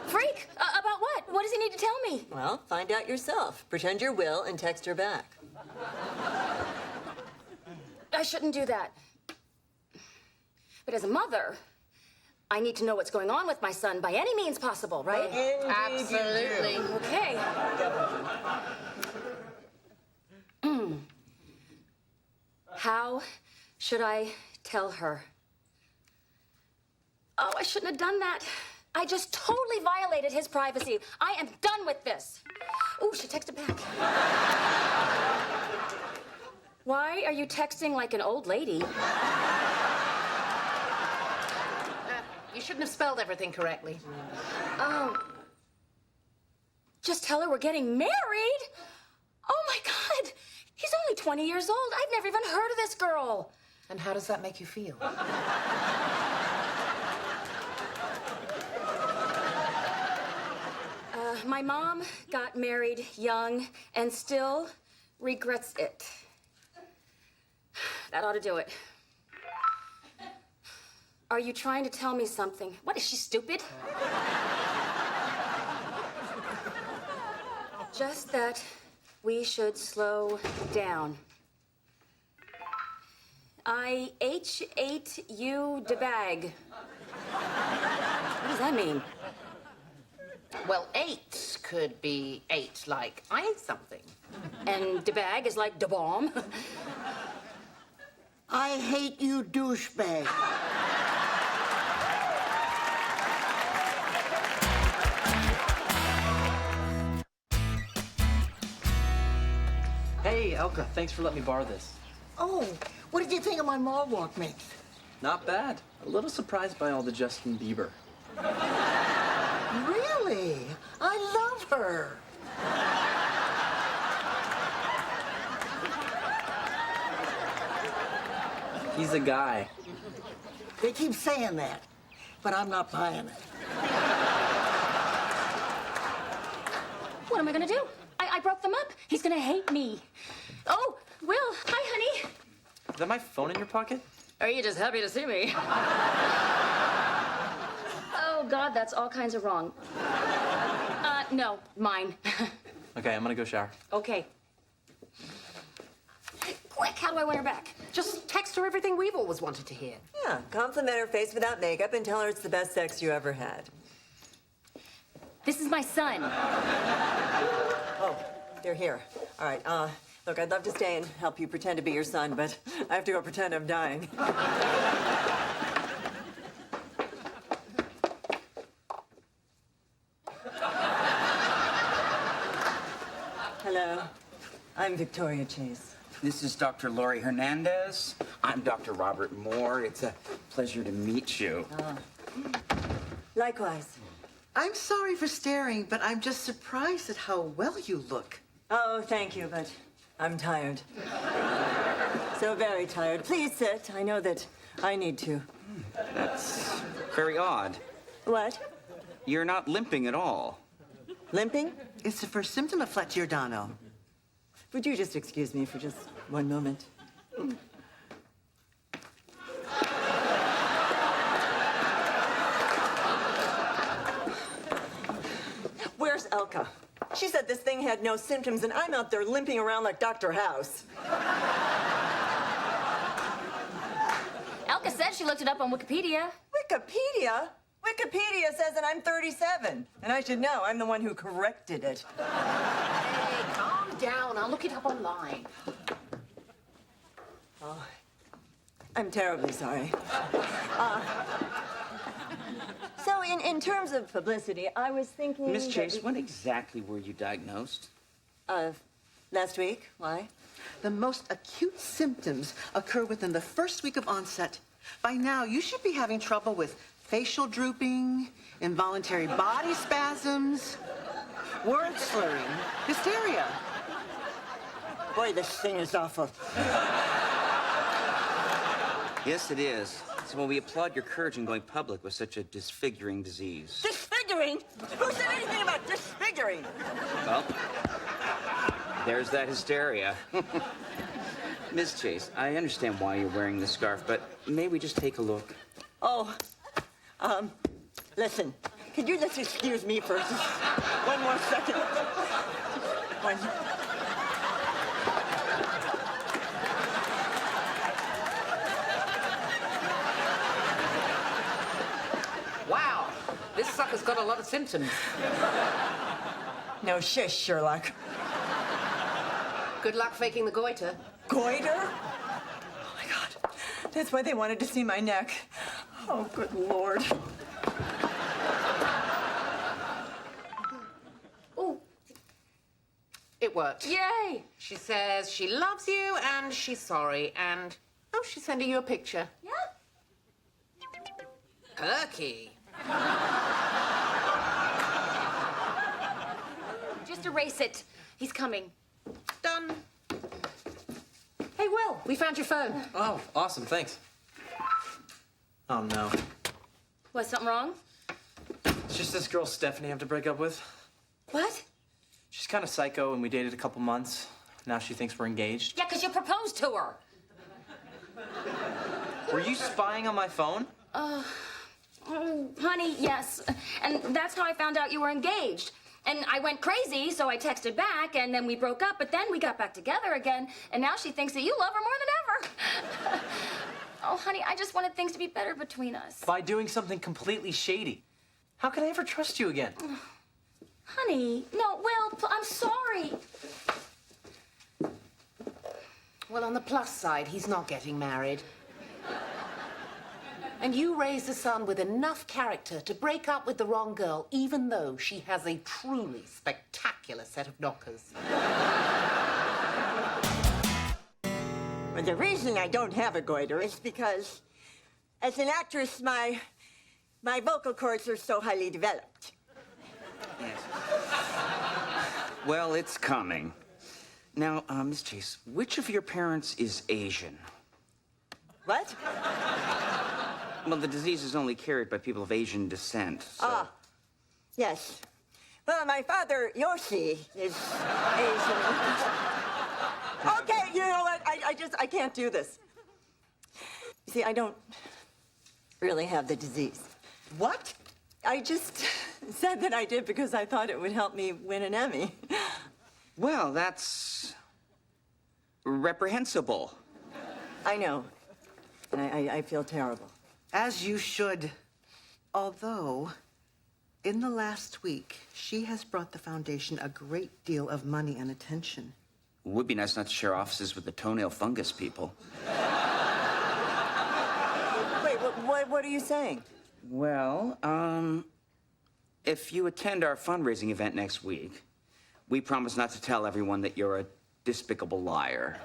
Freak? About what? What does he need to tell me? Well, find out yourself. Pretend you're Will and text her back. I shouldn't do that. But as a mother, I need to know what's going on with my son by any means possible, right? Absolutely. Okay. How should I tell her? Oh, I shouldn't have done that. I just totally violated his privacy. I am done with this. Ooh, she texted back. Why are you texting like an old lady? You shouldn't have spelled everything correctly. Oh. Just tell her we're getting married? Oh, my God. He's only 20 years old. I've never even heard of this girl. And how does that make you feel? My mom got married young and still regrets it. That ought to do it. Are you trying to tell me something? What, is she stupid? Just that we should slow down. I ate you the bag. What does that mean? Well, ate could be ate like I ate something. And the bag is like the bomb. I hate you, douchebag. Hey, Elka, thanks for letting me borrow this. Oh, what did you think of my mall walk mix? Not bad. A little surprised by all the Justin Bieber. Really? I love her. He's a guy. They keep saying that, but I'm not buying it. What am I gonna do? I broke them up. He's gonna hate me. Oh, Will, hi, honey. Is that my phone in your pocket? Are you just happy to see me? Oh, God, that's all kinds of wrong. No, mine. Okay, I'm gonna go shower. Okay. Quick, how do I win her back? Just text her everything we've always wanted to hear. Yeah, compliment her face without makeup and tell her it's the best sex you ever had. This is my son. Oh, they're here. All right, look, I'd love to stay and help you pretend to be your son, but I have to go pretend I'm dying. Hello, I'm Victoria Chase. This is Dr. Lori Hernandez. I'm Dr. Robert Moore. It's a pleasure to meet you. Likewise. I'm sorry for staring, but I'm just surprised at how well you look. Oh, thank you, but I'm tired. So very tired. Please sit. I know that I need to. That's very odd. What? You're not limping at all. Limping? It's the first symptom of flat Giordano. Would you just excuse me for just one moment? Where's Elka? She said this thing had no symptoms, and I'm out there limping around like Dr. House. Elka said she looked it up on Wikipedia. Wikipedia? Wikipedia says that I'm 37, and I should know. I'm the one who corrected it. Hey, calm down. I'll look it up online. Oh, I'm terribly sorry. So, in terms of publicity, I was thinking... Miss Chase, when exactly were you diagnosed? Last week. Why? The most acute symptoms occur within the first week of onset. By now, you should be having trouble with facial drooping, involuntary body spasms, word slurring, hysteria. Boy, this thing is awful. Yes, it is. So when we applaud your courage in going public with such a disfiguring disease. Disfiguring? Who said anything about disfiguring? Well, there's that hysteria. Miss Chase, I understand why you're wearing the scarf, but may we just take a look? Oh, listen, could you just excuse me for just one more second? One. Wow, this sucker's got a lot of symptoms. No shish, Sherlock. Good luck faking the goiter. Goiter? Oh, my God. That's why they wanted to see my neck. Oh, good Lord. Oh, it worked. Yay! She says she loves you and she's sorry and, oh, she's sending you a picture. Yeah? Perky. Just erase it. He's coming. Done. Hey, Will, we found your phone. Oh, awesome, thanks. Oh, no. What, something wrong? It's just this girl Stephanie I have to break up with. What? She's kind of psycho, and we dated a couple months. Now she thinks we're engaged. Yeah, 'cause you proposed to her. Were you spying on my phone? Oh, honey, yes. And that's how I found out you were engaged. And I went crazy, so I texted back, and then we broke up, but then we got back together again, and now she thinks that you love her more than ever. Oh, honey, I just wanted things to be better between us. By doing something completely shady. How can I ever trust you again? Honey, no, Will, I'm sorry. Well, on the plus side, he's not getting married. And you raised a son with enough character to break up with the wrong girl, even though she has a truly spectacular set of knockers. Well, the reason I don't have a goiter is because, as an actress, my vocal cords are so highly developed. Yes. Well, it's coming. Now, Miss Chase, which of your parents is Asian? What? Well, the disease is only carried by people of Asian descent, so... Ah, yes. Well, my father, Yoshi, is Asian. Okay, you know what? I can't do this. You see, I don't really have the disease. What? I just said that I did because I thought it would help me win an Emmy. Well, that's... reprehensible. I know. And I feel terrible. As you should. Although, in the last week, she has brought the foundation a great deal of money and attention. It would be nice not to share offices with the toenail fungus people. Wait, what are you saying? Well, if you attend our fundraising event next week, we promise not to tell everyone that you're a despicable liar.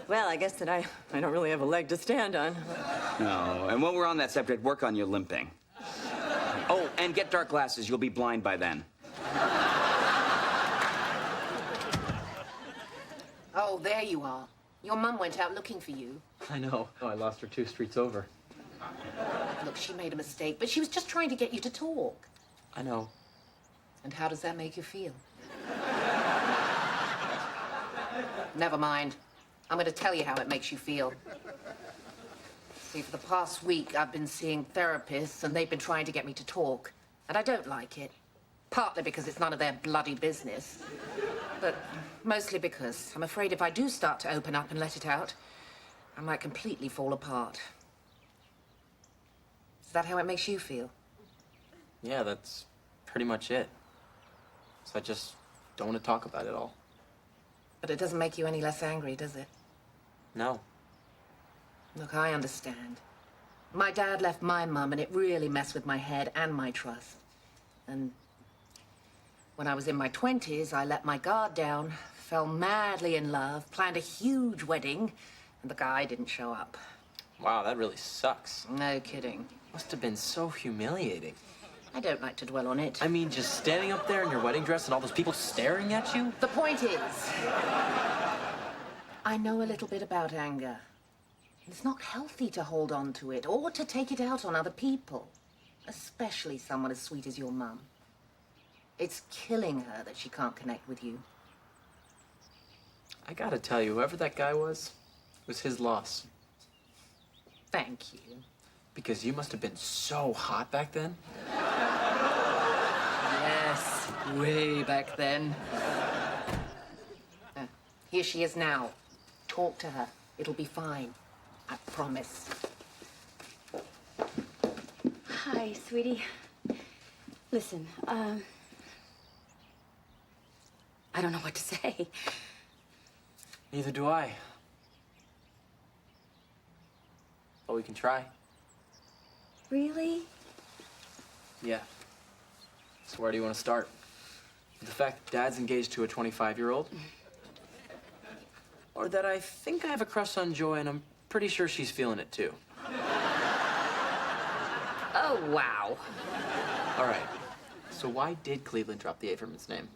Well, I guess that I don't really have a leg to stand on. No, and while we're on that subject, work on your limping. Oh, and get dark glasses. You'll be blind by then. Oh, there you are. Your mum went out looking for you. I know. Oh, I lost her 2 streets over. Look, she made a mistake, but she was just trying to get you to talk. I know. And how does that make you feel? Never mind. I'm going to tell you how it makes you feel. See, for the past week, I've been seeing therapists, and they've been trying to get me to talk. And I don't like it. Partly because it's none of their bloody business. But mostly because I'm afraid if I do start to open up and let it out, I might completely fall apart. Is that how it makes you feel? Yeah, that's pretty much it. So I just don't want to talk about it all. But it doesn't make you any less angry, does it? No. Look, I understand. My dad left my mum, and it really messed with my head and my trust. And when I was in my 20s, I let my guard down, fell madly in love, planned a huge wedding, and the guy didn't show up. Wow, that really sucks. No kidding. Must have been so humiliating. I don't like to dwell on it. I mean, just standing up there in your wedding dress and all those people staring at you? The point is, I know a little bit about anger. It's not healthy to hold on to it or to take it out on other people, especially someone as sweet as your mum. It's killing her that she can't connect with you. I gotta tell you, whoever that guy was his loss. Thank you. Because you must have been so hot back then. Yes, way back then. Here she is now. Talk to her. It'll be fine. I promise. Hi, sweetie. Listen, I don't know what to say. Neither do I. But we can try. Really? Yeah. So where do you want to start? With the fact that Dad's engaged to a 25-year-old? Or that I think I have a crush on Joy, and I'm pretty sure she's feeling it too. Oh, wow. All right. So why did Cleveland drop the Averman's name?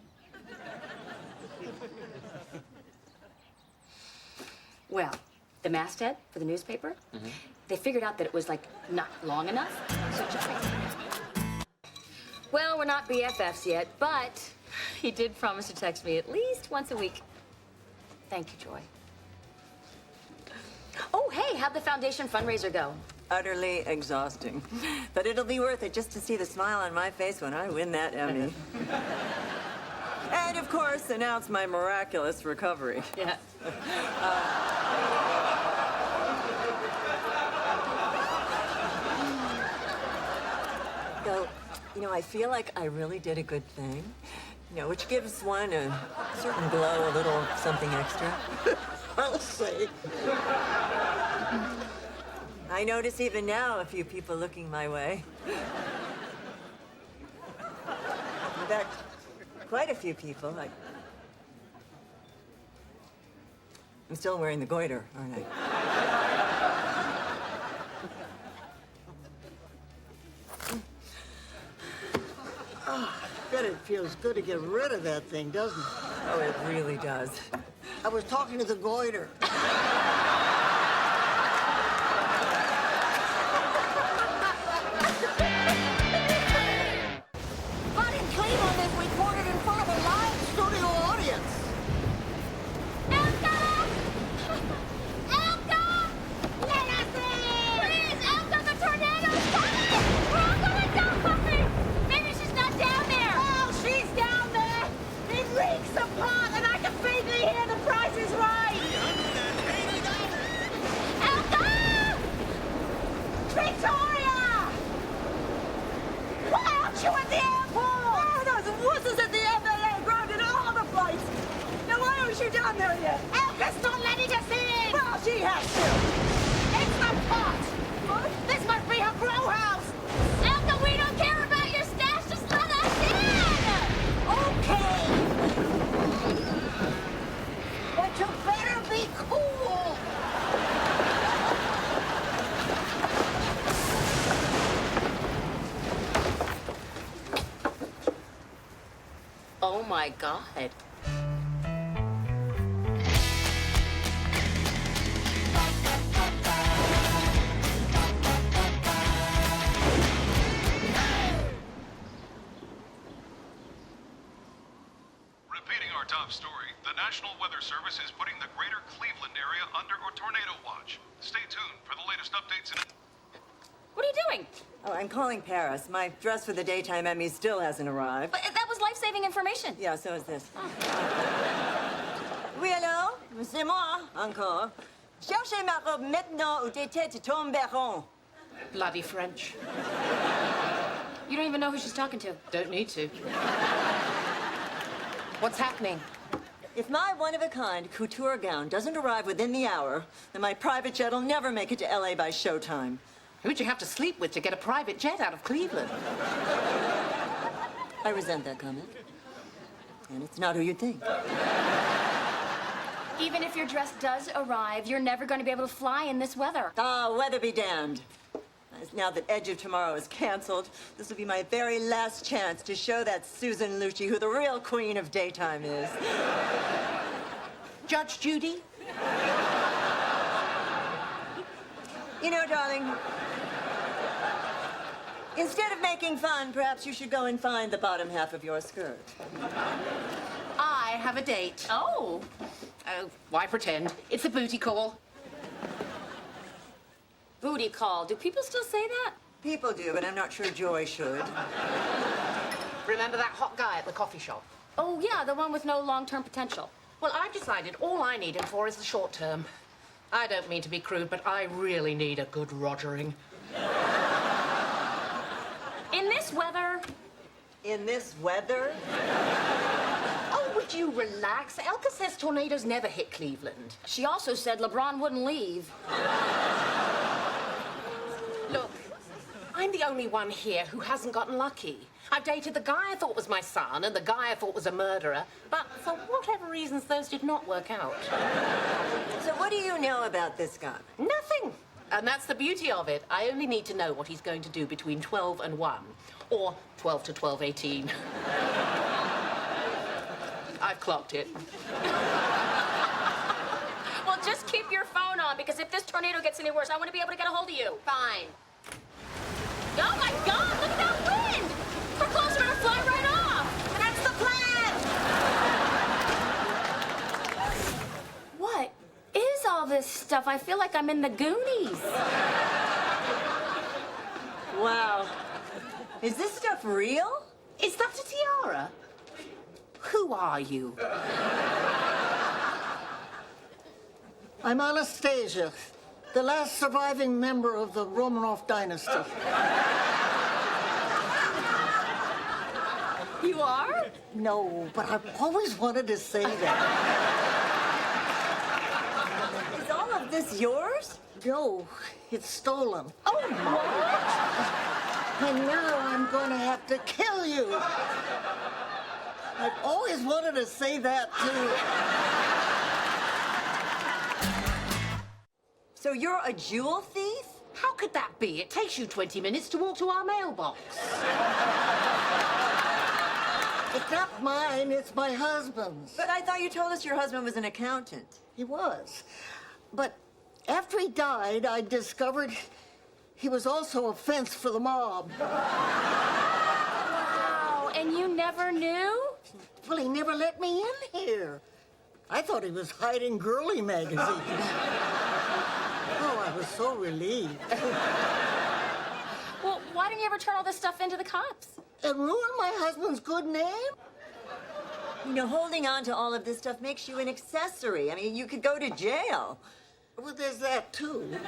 Well, the masthead for the newspaper, they figured out that it was, like, not long enough, so just like... Well, we're not BFFs yet, but he did promise to text me at least once a week. Thank you, Joy. Oh, hey, how'd the foundation fundraiser go? Utterly exhausting. But it'll be worth it just to see the smile on my face when I win that Emmy. And, of course, announce my miraculous recovery. Yeah. So, you know, I feel like I really did a good thing. You know, which gives one a certain glow, a little something extra. I'll say. I notice even now a few people looking my way. In fact, quite a few people. I'm still wearing the goiter, aren't I? Oh, I bet it feels good to get rid of that thing, doesn't it? Oh, it really does. I was talking to the goiter. But in Cleveland is recorded in front of a live studio audience. Elka! Elka! Let us in! Please, Elka, the tornado's coming! We're all going down, puppy! Maybe she's not down there! Oh, she's down there! It leaks apart and I can vaguely hear the Price is Right! Elka! Victoria! Why aren't you at the airport? Oh, those wusses at the FAA grounded all the flights. Now, why aren't you down there yet? Elka's not letting us in! Well, she has to. It's the pot! This must be her grow house! Elka, we don't care about your stash, just let us in! Okay! But you better be cool! Oh my God. Repeating our top story, the National Weather Service is putting the greater Cleveland area under a tornado watch. Stay tuned for the latest updates in... What are you doing? Oh, I'm calling Paris. My dress for the daytime Emmy still hasn't arrived. But that was life-saving information. Yeah, so is this. Oui, allô? C'est moi, encore. Cherchez ma robe maintenant ou tes têtes tomberont. Bloody French. You don't even know who she's talking to. Don't need to. What's happening? If my one-of-a-kind couture gown doesn't arrive within the hour, then my private jet will never make it to L.A. by showtime. Who'd you have to sleep with to get a private jet out of Cleveland? I resent that comment. And it's not who you think. Even if your dress does arrive, you're never going to be able to fly in this weather. Ah, weather be damned. Now that Edge of Tomorrow is canceled, this will be my very last chance to show that Susan Lucci who the real queen of daytime is. Judge Judy? You know, darling, instead of making fun, perhaps you should go and find the bottom half of your skirt. I have a date. Oh. Oh, why pretend? It's a booty call. Booty call. Do people still say that? People do, but I'm not sure Joy should. Remember that hot guy at the coffee shop? Oh, yeah, the one with no long-term potential. Well, I've decided all I need him for is the short term. I don't mean to be crude, but I really need a good rogering. In this weather? In this weather? Oh, would you relax? Elka says tornadoes never hit Cleveland. She also said LeBron wouldn't leave. Look, I'm the only one here who hasn't gotten lucky. I've dated the guy I thought was my son and the guy I thought was a murderer, but for whatever reasons, those did not work out. So what do you know about this guy? Nothing. And that's the beauty of it. I only need to know what he's going to do between 12 and 1. Or 12 to 12:18. I've clocked it. Well, just keep your phone on, because if this tornado gets any worse, I want to be able to get a hold of you. Fine. Oh, my God! Look at that wind! We're closer to fly right off! That's the plan! What is all this stuff stuff, I feel like I'm in the Goonies. Wow. Is this stuff real? Is that a tiara? Who are you? I'm Anastasia, the last surviving member of the Romanov dynasty. You are? No, but I've always wanted to say that. Is all of this yours? No, it's stolen. Oh, what? And now I'm going to have to kill you. I've always wanted to say that, too. So you're a jewel thief? How could that be? It takes you 20 minutes to walk to our mailbox. It's not mine, it's my husband's. But I thought you told us your husband was an accountant. He was. But after he died, I discovered he was also a fence for the mob. Wow, and you never knew? Well, he never let me in here. I thought he was hiding girly magazines. Oh, I was so relieved. Well, why didn't you ever turn all this stuff into the cops? And ruin my husband's good name? You know, holding on to all of this stuff makes you an accessory. I mean, you could go to jail. Well, there's that, too.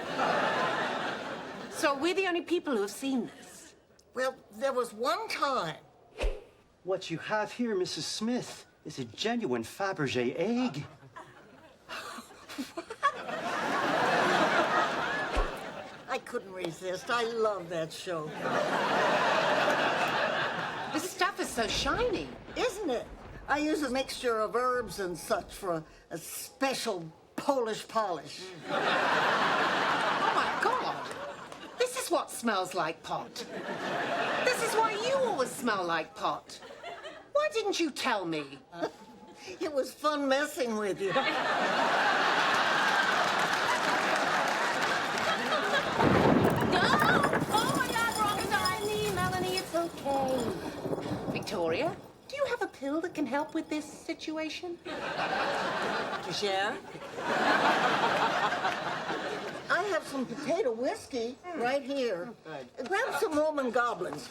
So we're the only people who have seen this? Well, there was one time. What you have here, Mrs. Smith, is a genuine Fabergé egg. I couldn't resist. I love that show. This stuff is so shiny. Isn't it? I use a mixture of herbs and such for a special Polish polish. Oh, my God. This is what smells like pot. This is why you always smell like pot. Why didn't you tell me? It was fun messing with you. No! Oh, my God, wrong side. Melanie, it's okay. Victoria, do you have a pill that can help with this situation? To share? I have some potato whiskey right here. Grab some Roman goblins.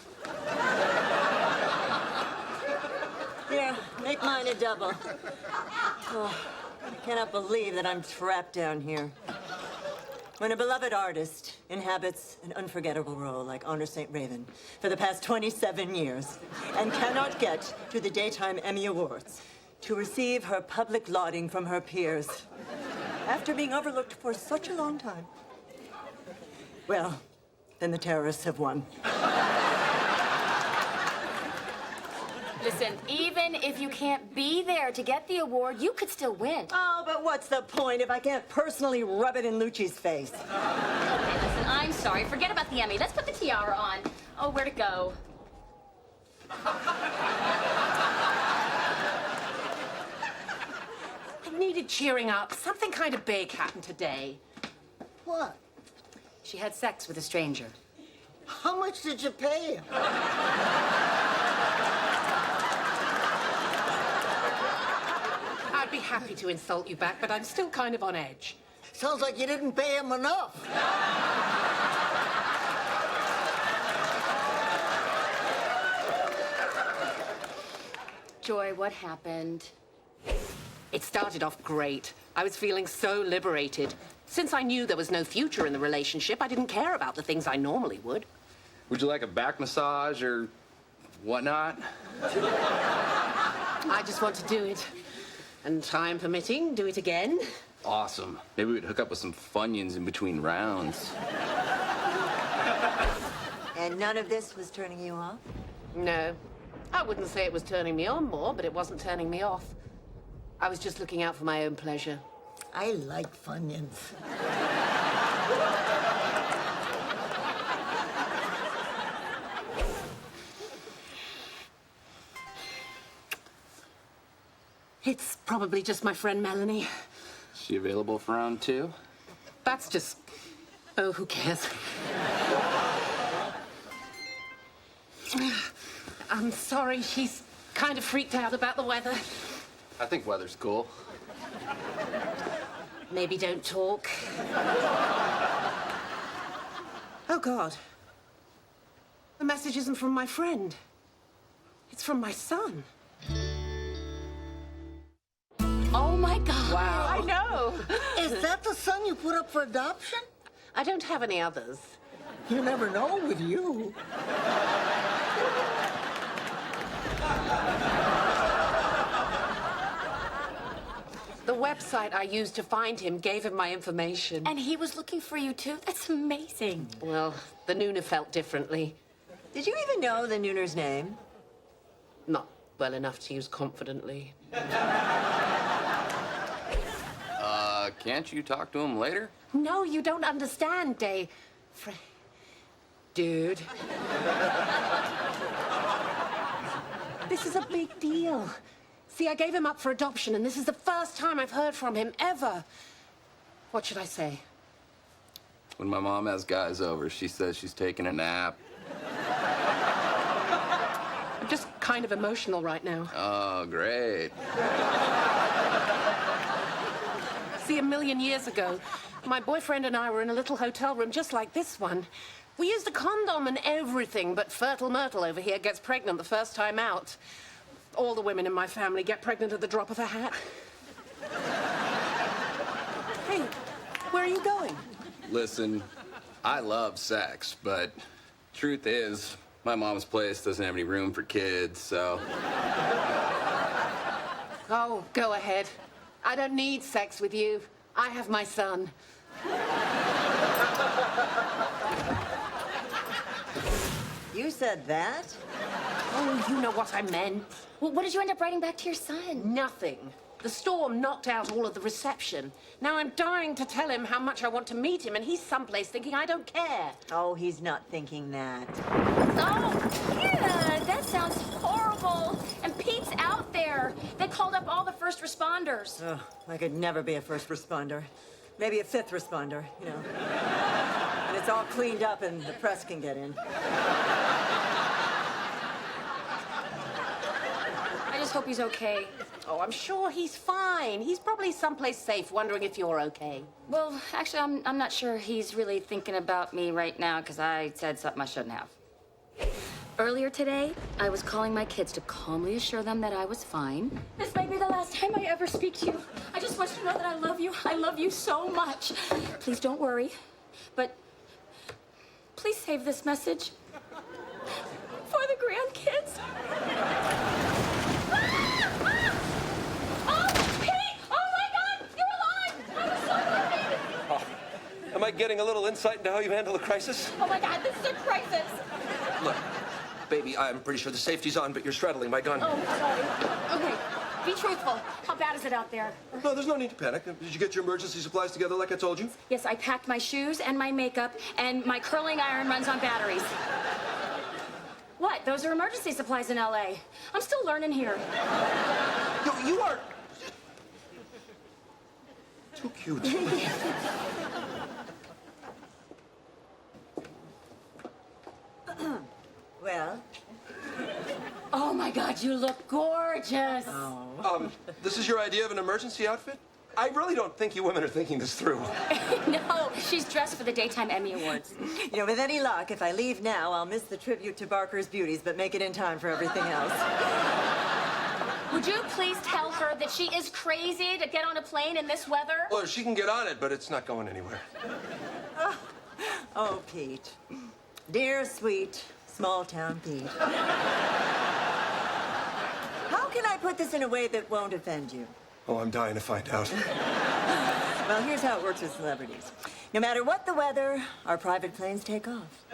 Here, make mine a double. Oh, I cannot believe that I'm trapped down here. When a beloved artist inhabits an unforgettable role like Honor St. Raven for the past 27 years and cannot get to the daytime Emmy Awards to receive her public lauding from her peers after being overlooked for such a long time, well, then the terrorists have won. Listen, even if you can't be there to get the award, you could still win. Oh, but what's the point if I can't personally rub it in Lucci's face? Okay, listen, I'm sorry. Forget about the Emmy. Let's put the tiara on. Oh, where'd it go? I needed cheering up. Something kind of big happened today. What? She had sex with a stranger. How much did you pay him? I'd be happy to insult you back, but I'm still kind of on edge. Sounds like you didn't pay him enough. Joy, what happened? It started off great. I was feeling so liberated. Since I knew there was no future in the relationship, I didn't care about the things I normally would. Would you like a back massage or whatnot? I just want to do it. And time permitting, do it again. Awesome. Maybe we'd hook up with some Funyuns in between rounds. And none of this was turning you off? No. I wouldn't say it was turning me on more, but it wasn't turning me off. I was just looking out for my own pleasure. I like Funyuns. It's probably just my friend Melanie. Is she available for round two? That's just... Oh, who cares? I'm sorry, she's kind of freaked out about the weather. I think weather's cool. Maybe don't talk. Oh, God. The message isn't from my friend. It's from my son. Oh, my God. Wow. I know. Is that the son you put up for adoption? I don't have any others. You never know with you. The website I used to find him gave him my information. And he was looking for you, too? That's amazing. Well, the Nooner felt differently. Did you even know the Nooner's name? Not well enough to use confidently. Can't you talk to him later? No, you don't understand, Dude. This is a big deal. See, I gave him up for adoption, and this is the first time I've heard from him ever. What should I say? When my mom has guys over, she says she's taking a nap. I'm just kind of emotional right now. Oh, great. See, a million years ago, my boyfriend and I were in a little hotel room just like this one. We used a condom and everything, but Fertile Myrtle over here gets pregnant the first time out. All the women in my family get pregnant at the drop of a hat. Hey, where are you going? Listen, I love sex, but truth is, my mom's place doesn't have any room for kids, so... Oh, go ahead. I don't need sex with you. I have my son. You said that? Oh, you know what I meant. Well, what did you end up writing back to your son? Nothing. The storm knocked out all of the reception. Now I'm dying to tell him how much I want to meet him, and he's someplace thinking I don't care. Oh, he's not thinking that. Oh, yeah, that sounds horrible. And Pete's out there. They called up all the first responders. Oh, I could never be a first responder. Maybe a fifth responder, you know. And it's all cleaned up and the press can get in. I just hope he's okay. Oh, I'm sure he's fine. He's probably someplace safe, wondering if you're okay. Well, actually, I'm not sure he's really thinking about me right now because I said something I shouldn't have. Earlier today, I was calling my kids to calmly assure them that I was fine. This may be the last time I ever speak to you. I just want you to know that I love you. I love you so much. Please don't worry, but please save this message for the grandkids. Am I getting a little insight into how you handle a crisis? Oh my God, this is a crisis. Look, baby, I'm pretty sure the safety's on, but you're straddling my gun. Oh, sorry. Okay, be truthful. How bad is it out there? No, there's no need to panic. Did you get your emergency supplies together like I told you? Yes, I packed my shoes and my makeup, and my curling iron runs on batteries. What? Those are emergency supplies in LA. I'm still learning here. You are too cute. Well? Oh my God, you look gorgeous. Oh. This is your idea of an emergency outfit? I really don't think you women are thinking this through. No, she's dressed for the Daytime Emmy Awards. You know, with any luck, if I leave now, I'll miss the tribute to Barker's beauties, but make it in time for everything else. Would you please tell her that she is crazy to get on a plane in this weather? Well, she can get on it, but it's not going anywhere. Oh, Pete. Dear, sweet, small-town Pete. How can I put this in a way that won't offend you? Oh, I'm dying to find out. Well, here's how it works with celebrities. No matter what the weather, our private planes take off.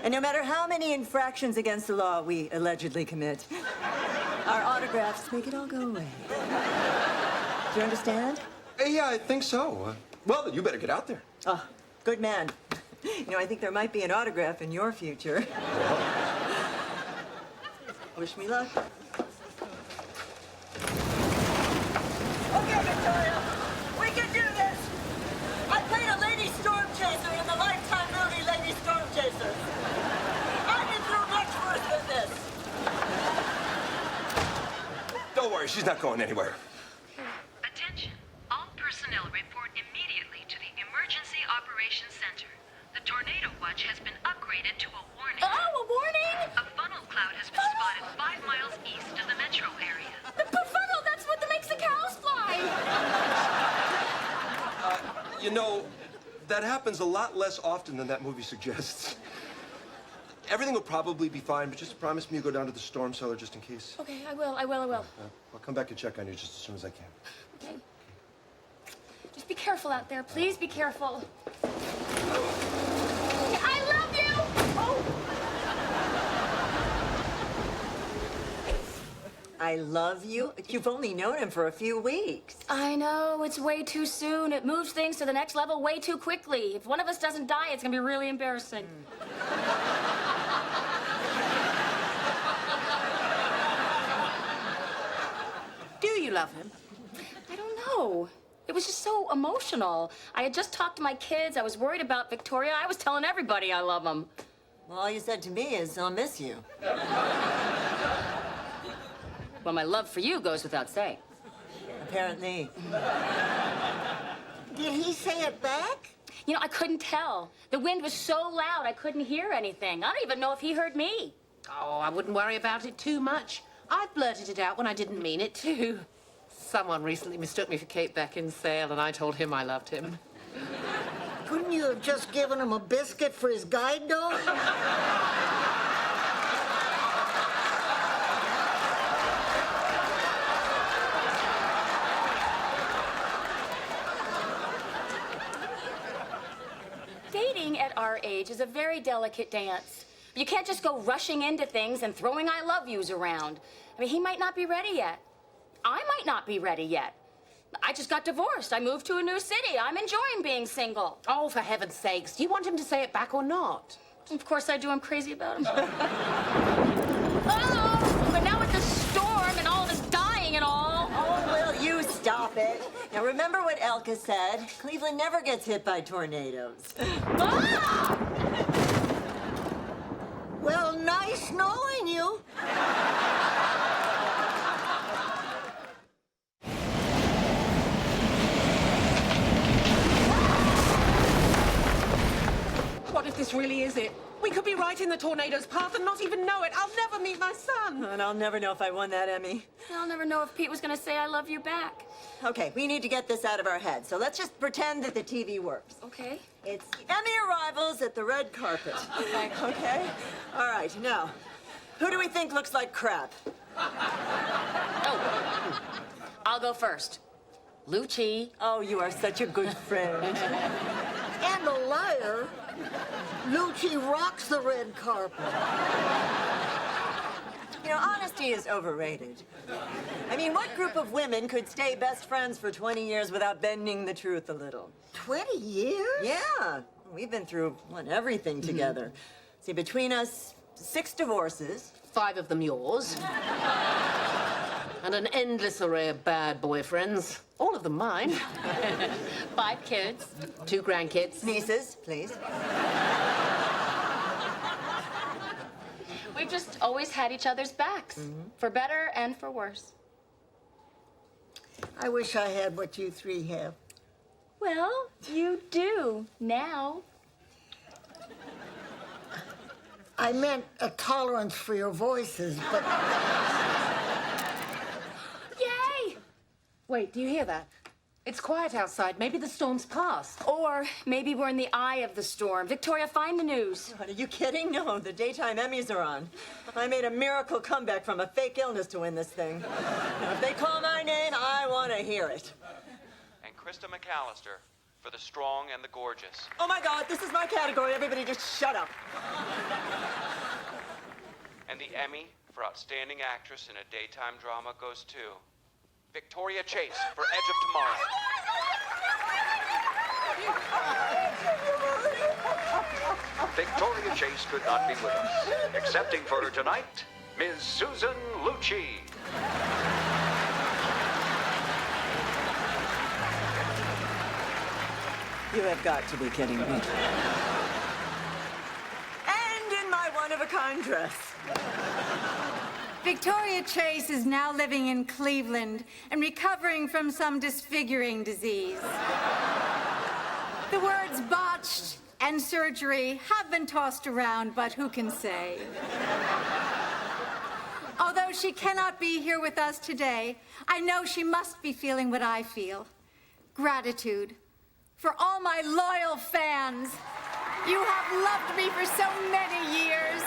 And no matter how many infractions against the law we allegedly commit, our autographs make it all go away. Do you understand? Yeah, I think so. Well, then you better get out there. Oh, good man. You know, I think there might be an autograph in your future. Wish me luck. Okay, Victoria, we can do this. I played a lady storm chaser in the Lifetime movie Lady Storm Chaser. I've been through much worse than this. Don't worry, she's not going anywhere. Attention. All personnel report immediately operations center. The tornado watch has been upgraded to a warning. Oh, a warning? A funnel cloud has been spotted 5 miles east of the metro area. The funnel, that's what makes the cows fly. You know, that happens a lot less often than that movie suggests. Everything will probably be fine, but just promise me you'll go down to the storm cellar just in case. Okay, I will. I'll come back and check on you just as soon as I can. Okay. Just be careful out there. Please be careful. I love you! Oh. I love you? You've only known him for a few weeks. I know, it's way too soon. It moves things to the next level way too quickly. If one of us doesn't die, it's gonna be really embarrassing. Do you love him? I don't know. It was just so emotional. I had just talked to my kids. I was worried about Victoria. I was telling everybody I love him. Well, all you said to me is, I'll miss you. Well, my love for you goes without saying. Apparently. Did he say it back? You know, I couldn't tell. The wind was so loud, I couldn't hear anything. I don't even know if he heard me. Oh, I wouldn't worry about it too much. I blurted it out when I didn't mean it to. Someone recently mistook me for Kate Beckinsale, and I told him I loved him. Couldn't you have just given him a biscuit for his guide dog? Dating at our age is a very delicate dance. You can't just go rushing into things and throwing I love yous around. I mean, he might not be ready yet. I might not be ready yet. I just got divorced. I moved to a new city. I'm enjoying being single. Oh, for heaven's sakes. Do you want him to say it back or not? Of course I do. I'm crazy about him. Oh, but now with the storm and all this dying and all. Oh, will you stop it? Now, remember what Elka said? Cleveland never gets hit by tornadoes. Ah! Well, nice knowing you. What if this really is it? We could be right in the tornado's path and not even know it. I'll never meet my son. And I'll never know if I won that Emmy. I'll never know if Pete was going to say I love you back. Okay, we need to get this out of our heads. So let's just pretend that the TV works. Okay. It's Emmy arrivals at the red carpet. Okay. Okay? All right, now, who do we think looks like crap? Oh, I'll go first. Lucci. Oh, you are such a good friend. And a liar. Lucci rocks the red carpet. You know, honesty is overrated. I mean, what group of women could stay best friends for 20 years without bending the truth a little? 20 years? Yeah. We've been through, everything together. See, between us, 6 divorces. 5 of them yours. And an endless array of bad boyfriends. All of them mine. 5 kids. 2 grandkids. Nieces, please. We've just always had each other's backs. For better and for worse. I wish I had what you 3 have. Well, you do now. I meant a tolerance for your voices, but... Yay! Wait, do you hear that? It's quiet outside. Maybe the storm's passed. Or maybe we're in the eye of the storm. Victoria, find the news. What, are you kidding? No, the daytime Emmys are on. I made a miracle comeback from a fake illness to win this thing. Now, if they call my name, I want to hear it. And Krista McAllister for The Strong and the Gorgeous. Oh, my God, this is my category. Everybody just shut up. And the Emmy for Outstanding Actress in a Daytime Drama goes to Victoria Chase for Edge of Tomorrow. Victoria Chase could not be with us. Accepting for her tonight, Ms. Susan Lucci. You have got to be kidding me. And in my one-of-a-kind dress. Victoria Chase is now living in Cleveland and recovering from some disfiguring disease. The words botched and surgery have been tossed around, but who can say? Although she cannot be here with us today, I know she must be feeling what I feel. Gratitude for all my loyal fans. You have loved me for so many years.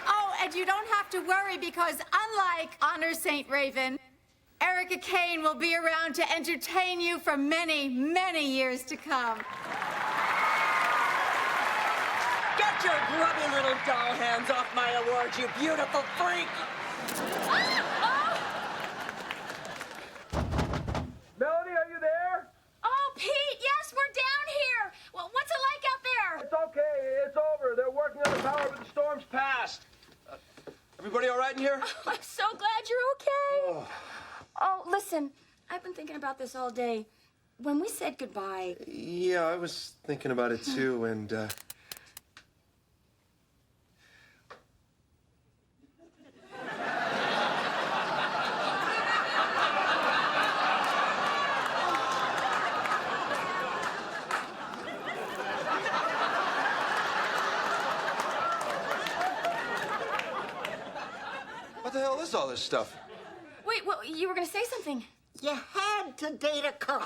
Oh, and you don't have to worry because unlike Honor St. Raven, Erica Kane will be around to entertain you for many, many years to come. Get your grubby little doll hands off my award, you beautiful freak! Melanie, are you there? Oh, Pete, yes, we're down here. Well, what's it like out there? It's okay. It's over. They're working on the power, but the storm's passed. Everybody all right in here? Oh, I'm so glad you're okay. Oh, listen, I've been thinking about this all day. When we said goodbye... Yeah, I was thinking about it too, and, what the hell is all this stuff? Wait, well, you were gonna say something. You had to date a cop.